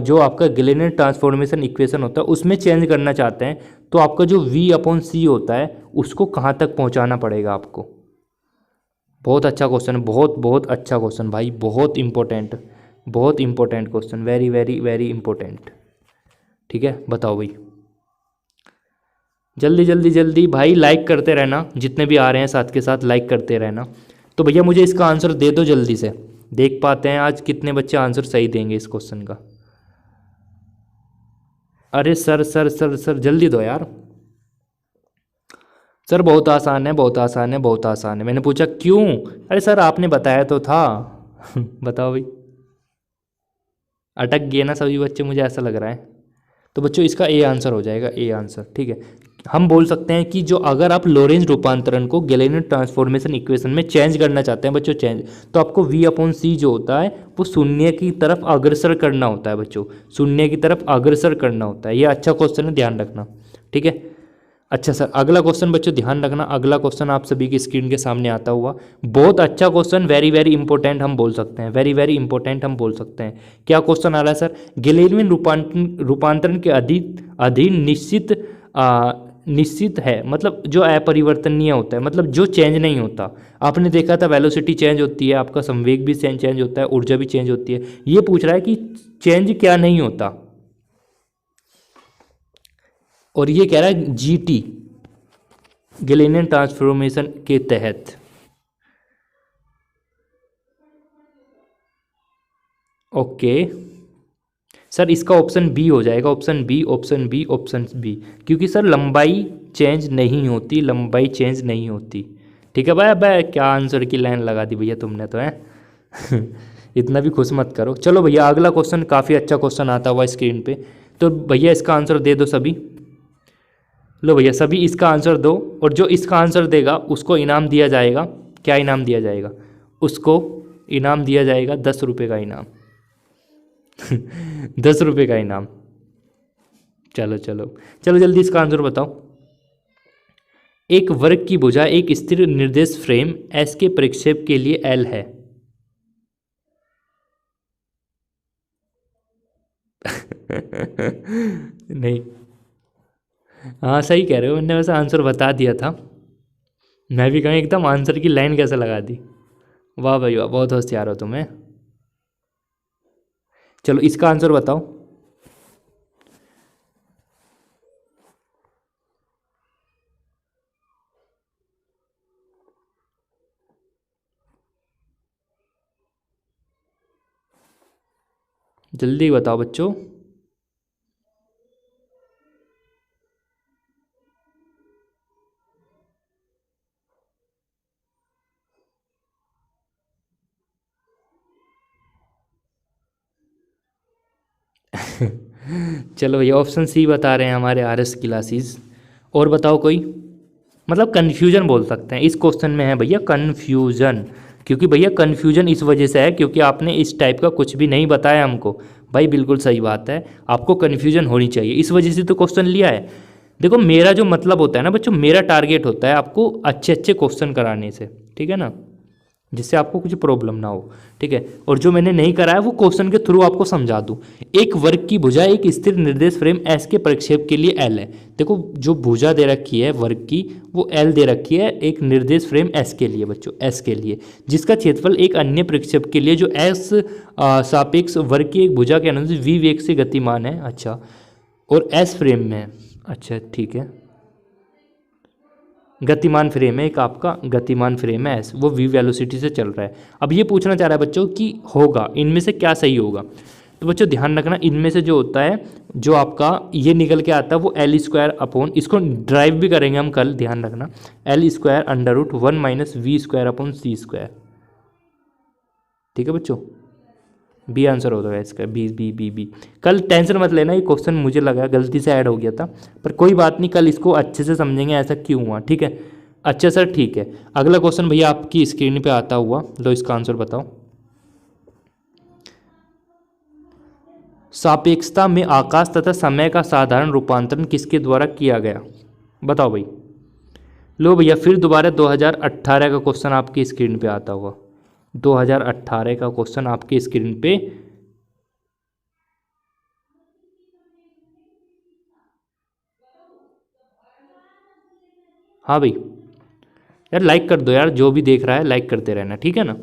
जो आपका गैलेलियन ट्रांसफॉर्मेशन इक्वेशन होता है उसमें चेंज करना चाहते हैं, तो आपका जो V/C होता है उसको कहाँ तक पहुँचाना पड़ेगा आपको? बहुत अच्छा क्वेश्चन है, बहुत बहुत अच्छा क्वेश्चन भाई, बहुत इंपॉर्टेंट, बहुत important question, very very very important. ठीक है, बताओ भाई। जल्दी जल्दी जल्दी भाई, लाइक करते रहना, जितने भी आ रहे हैं साथ के साथ लाइक करते रहना। तो भैया मुझे इसका आंसर दे दो जल्दी से, देख पाते हैं आज कितने बच्चे आंसर सही देंगे इस क्वेश्चन का। अरे सर सर सर सर जल्दी दो यार। सर बहुत आसान है, बहुत आसान है, बहुत आसान है। मैंने पूछा क्यों? अरे सर आपने बताया तो था बताओ भाई। अटक गए ना सभी बच्चे, मुझे ऐसा लग रहा है। तो बच्चों इसका ए आंसर हो जाएगा, ए आंसर। ठीक है, हम बोल सकते हैं कि जो अगर आप लोरेंज रूपांतरण को गैलेलियन ट्रांसफॉर्मेशन इक्वेशन में चेंज करना चाहते हैं बच्चों, चेंज, तो आपको V/C जो होता है वो शून्य की तरफ अग्रसर करना होता है बच्चों, शून्य की तरफ अग्रसर करना होता है। ये अच्छा क्वेश्चन है, ध्यान रखना। ठीक है, अच्छा सर अगला क्वेश्चन बच्चों ध्यान रखना, अगला क्वेश्चन आप सभी की स्क्रीन के सामने आता हुआ, बहुत अच्छा क्वेश्चन, वेरी वेरी इंपॉर्टेंट हम बोल सकते हैं, वेरी वेरी इंपॉर्टेंट हम बोल सकते हैं। क्या क्वेश्चन आ रहा है सर? गैलेलियन रूपांतरण के अधीन अधीन निश्चित है, मतलब जो अपरिवर्तनीय होता है, मतलब जो चेंज नहीं होता। आपने देखा था वेलोसिटी चेंज होती है, आपका संवेग भी चेंज होता है, ऊर्जा भी चेंज होती है। ये पूछ रहा है कि चेंज क्या नहीं होता, और ये कह रहा है GT गैलेलियन ट्रांसफॉर्मेशन के तहत। ओके सर, इसका ऑप्शन बी हो जाएगा, option B, option B, option B. क्योंकि सर लंबाई चेंज नहीं होती, लंबाई चेंज नहीं होती। ठीक है भाई, अब क्या आंसर की लाइन लगा दी भैया तुमने तो है इतना भी खुश मत करो। चलो भैया अगला क्वेश्चन, काफ़ी अच्छा क्वेश्चन आता हुआ स्क्रीन पे, तो भैया इसका आंसर दे दो सभी। लो भैया सभी इसका आंसर दो, और जो इसका आंसर देगा उसको इनाम दिया जाएगा। क्या इनाम दिया जाएगा? उसको इनाम दिया जाएगा 10 रुपये का इनाम 10 रुपये का इनाम। चलो चलो चलो जल्दी इसका आंसर बताओ। एक वर्ग की भुजा एक स्थिर निर्देश फ्रेम एस के प्रक्षेप के लिए एल है। नहीं, हाँ सही कह रहे हो, मैंने वैसे आंसर बता दिया था। मैं भी कहूँ एकदम आंसर की लाइन कैसे लगा दी। वाह भाई वाह, बहुत होशियार हो तुम्हें। चलो इसका आंसर बताओ। जल्दी बताओ बच्चों। चलो भैया ऑप्शन सी बता रहे हैं हमारे आर एस क्लासेस। और बताओ कोई, मतलब कन्फ्यूजन बोल सकते हैं इस क्वेश्चन में है भैया, कन्फ्यूजन। क्योंकि भैया कन्फ्यूजन इस वजह से है क्योंकि आपने इस टाइप का कुछ भी नहीं बताया हमको। भाई बिल्कुल सही बात है, आपको कन्फ्यूजन होनी चाहिए, इस वजह से तो क्वेश्चन लिया है। देखो मेरा जो मतलब होता है ना बच्चों, मेरा टारगेट होता है आपको अच्छे अच्छे क्वेश्चन कराने से, ठीक है ना, जिससे आपको कुछ प्रॉब्लम ना हो, ठीक है। और जो मैंने नहीं कराया वो क्वेश्चन के थ्रू आपको समझा दूं। एक वर्ग की भुजा एक स्थिर निर्देश फ्रेम एस के प्रक्षेप के लिए एल है। देखो जो भुजा दे रखी है वर्ग की वो एल दे रखी है एक निर्देश फ्रेम एस के लिए बच्चों, एस के लिए, जिसका क्षेत्रफल एक अन्य प्रक्षेप के लिए जो एस सापेक्ष वर्ग की एक भुजा के अनुसार वी वेग से गतिमान है। अच्छा, और एस फ्रेम में है। अच्छा ठीक है, गतिमान फ्रेम है एक आपका, गतिमान फ्रेम है एस, वो वी वेलोसिटी से चल रहा है। अब ये पूछना चाह रहा है बच्चों कि होगा इनमें से क्या सही होगा। तो बच्चों ध्यान रखना इनमें से जो होता है, जो आपका ये निकल के आता है वो एल स्क्वायर अपॉन, इसको ड्राइव भी करेंगे हम कल, ध्यान रखना, L square under root 1 - V square upon C square. ठीक है बच्चों, बी आंसर होता है इसका, बी बी बी बी। कल टेंशन मत लेना, ये क्वेश्चन मुझे लगा गलती से ऐड हो गया था, पर कोई बात नहीं, कल इसको अच्छे से समझेंगे ऐसा क्यों हुआ, ठीक है। अच्छा सर ठीक है, अगला क्वेश्चन भैया आपकी स्क्रीन पे आता हुआ, लो इसका आंसर बताओ। सापेक्षता में आकाश तथा समय का साधारण रूपांतरण किसके द्वारा किया गया, बताओ भाई। लो भैया फिर दोबारा 2018 का क्वेश्चन आपकी स्क्रीन पे आता हुआ, 2018 का क्वेश्चन आपकी स्क्रीन पे। हाँ भाई, यार लाइक कर दो यार, जो भी देख रहा है लाइक करते रहना, ठीक है ना।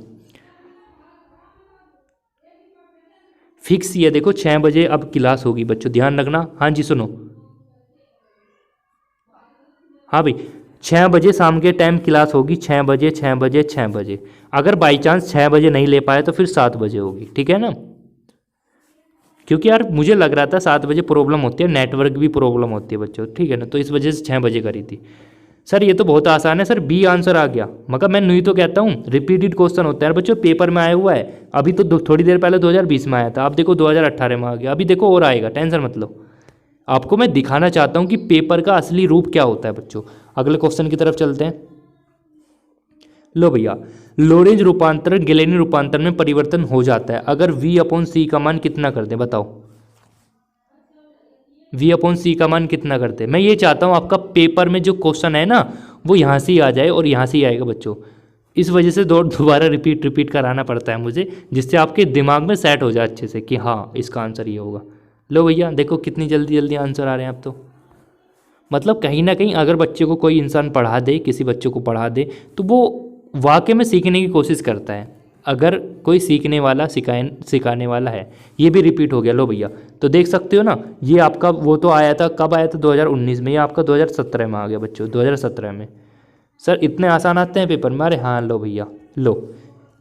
फिक्स ये देखो 6 बजे अब क्लास होगी बच्चों, ध्यान रखना। हाँ जी सुनो, हाँ भाई 6 बजे शाम के टाइम क्लास होगी, 6 बजे 6 बजे 6 बजे। अगर बाई चांस 6 बजे नहीं ले पाए तो फिर 7 बजे होगी, ठीक है ना। क्योंकि यार मुझे लग रहा था 7 बजे प्रॉब्लम होती है, नेटवर्क भी प्रॉब्लम होती है बच्चों, ठीक है ना, तो इस वजह से 6 बजे करी थी। सर ये तो बहुत आसान है सर, बी आंसर आ गया, मगर मैं नहीं तो कहता हूँ रिपीटेड क्वेश्चन होता है यार बच्चों, पेपर में आया हुआ है। अभी तो थोड़ी देर पहले 2020 में आया था, अब देखो 2018 में आ गया, अभी देखो और आएगा, टेंशन मत लो। आपको मैं दिखाना चाहता हूँ कि पेपर का असली रूप क्या होता है बच्चों। अगले क्वेश्चन की तरफ चलते हैं। लो भैया, लोरेंज रूपांतरण गैलेनी रूपांतरण में परिवर्तन हो जाता है अगर v अपॉन सी का मान कितना कर दें, बताओ। v अपॉन सी का मान कितना करते हैं, मैं ये चाहता हूँ आपका पेपर में जो क्वेश्चन है ना वो यहाँ से ही आ जाए और यहाँ से ही आएगा बच्चों। इस वजह से दोबारा रिपीट रिपीट कराना पड़ता है मुझे, जिससे आपके दिमाग में सेट हो जाए अच्छे से कि हाँ इसका आंसर ये होगा। लो भैया देखो कितनी जल्दी जल्दी आंसर आ रहे हैं आप तो, मतलब कहीं ना कहीं अगर बच्चे को कोई इंसान पढ़ा दे, किसी बच्चे को पढ़ा दे तो वो वाकई में सीखने की कोशिश करता है। अगर कोई सीखने वाला सिखाने वाला है, ये भी रिपीट हो गया। लो भैया तो देख सकते हो ना, ये आपका वो तो आया था, कब आया था 2019 में, ये आपका 2017 में आ गया बच्चों, 2017 में। सर इतने आसान आते हैं पेपर में, अरे हाँ लो भैया लो।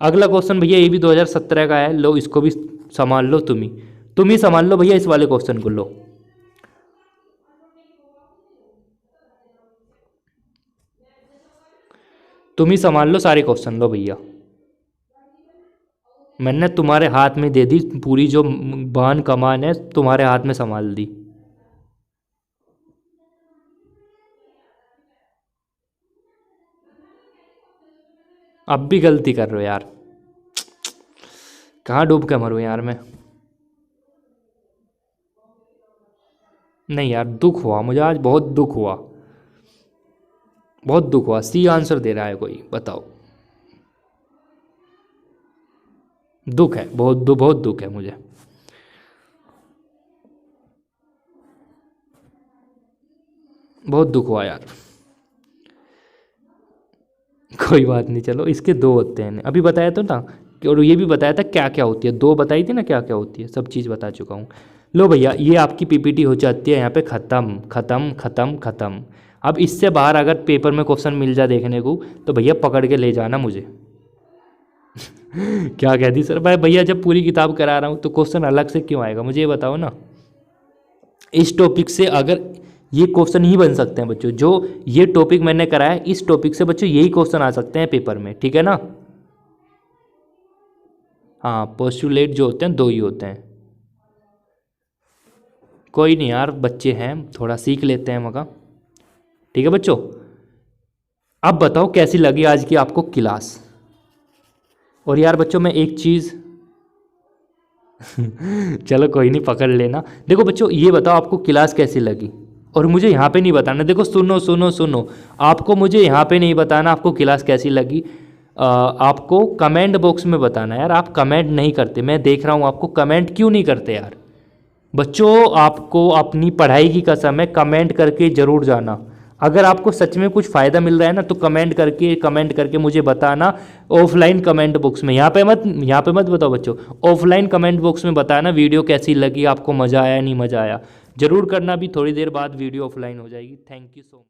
अगला क्वेश्चन भैया ये भी 2017 का है, लो इसको भी संभाल लो, तुम ही संभाल लो भैया इस वाले क्वेश्चन को, लो। तुम ही संभाल लो सारे क्वेश्चन, लो भैया। मैंने तुम्हारे हाथ में दे दी पूरी, जो बान कमान है तुम्हारे हाथ में संभाल दी। अब भी गलती कर रहे हो यार, कहाँ डूब के मरूं यार मैं। नहीं यार दुख हुआ मुझे आज, बहुत दुख हुआ, बहुत दुख हुआ। सी आंसर दे रहा है कोई, बताओ। दुख है, बहुत दुख है मुझे। बहुत दुख हुआ यार। कोई बात नहीं, चलो इसके दो होते हैं, अभी बताया तो ना, और ये भी बताया था क्या क्या होती है, दो बताई थी ना क्या क्या होती है, सब चीज़ बता चुका हूँ। लो भैया ये आपकी पीपीटी हो जाती है यहाँ पे ख़त्म ख़त्म ख़त्म ख़त्म। अब इससे बाहर अगर पेपर में क्वेश्चन मिल जाए देखने को तो भैया पकड़ के ले जाना मुझे। क्या कहती सर? भाई भैया जब पूरी किताब करा रहा हूँ तो क्वेश्चन अलग से क्यों आएगा, मुझे ये बताओ ना। इस टॉपिक से अगर ये क्वेश्चन ही बन सकते हैं बच्चों, जो ये टॉपिक मैंने कराया है इस टॉपिक से बच्चों यही क्वेश्चन आ सकते हैं पेपर में, ठीक है ना। हाँ पोस्टुलेट जो होते हैं 2 ही होते हैं। कोई नहीं यार, बच्चे हैं थोड़ा सीख लेते हैं मगा। ठीक है बच्चों, अब बताओ कैसी लगी आज की आपको क्लास। और यार बच्चों मैं एक चीज़ चलो कोई नहीं, पकड़ लेना। देखो बच्चों ये बताओ आपको क्लास कैसी लगी, और मुझे यहाँ पे नहीं बताना। देखो सुनो सुनो सुनो, आपको मुझे यहाँ पे नहीं बताना आपको क्लास कैसी लगी, आपको कमेंट बॉक्स में बताना। यार आप कमेंट नहीं करते, मैं देख रहा हूँ आपको कमेंट क्यों नहीं करते यार। बच्चों आपको अपनी पढ़ाई की कसम है, कमेंट करके ज़रूर जाना। अगर आपको सच में कुछ फ़ायदा मिल रहा है ना तो कमेंट करके मुझे बताना ऑफलाइन कमेंट बॉक्स में। यहाँ पे मत बताओ बच्चों, ऑफलाइन कमेंट बॉक्स में बताना वीडियो कैसी लगी, आपको मज़ा आया नहीं मज़ा आया। ज़रूर करना, भी थोड़ी देर बाद वीडियो ऑफलाइन हो जाएगी। Thank you so much.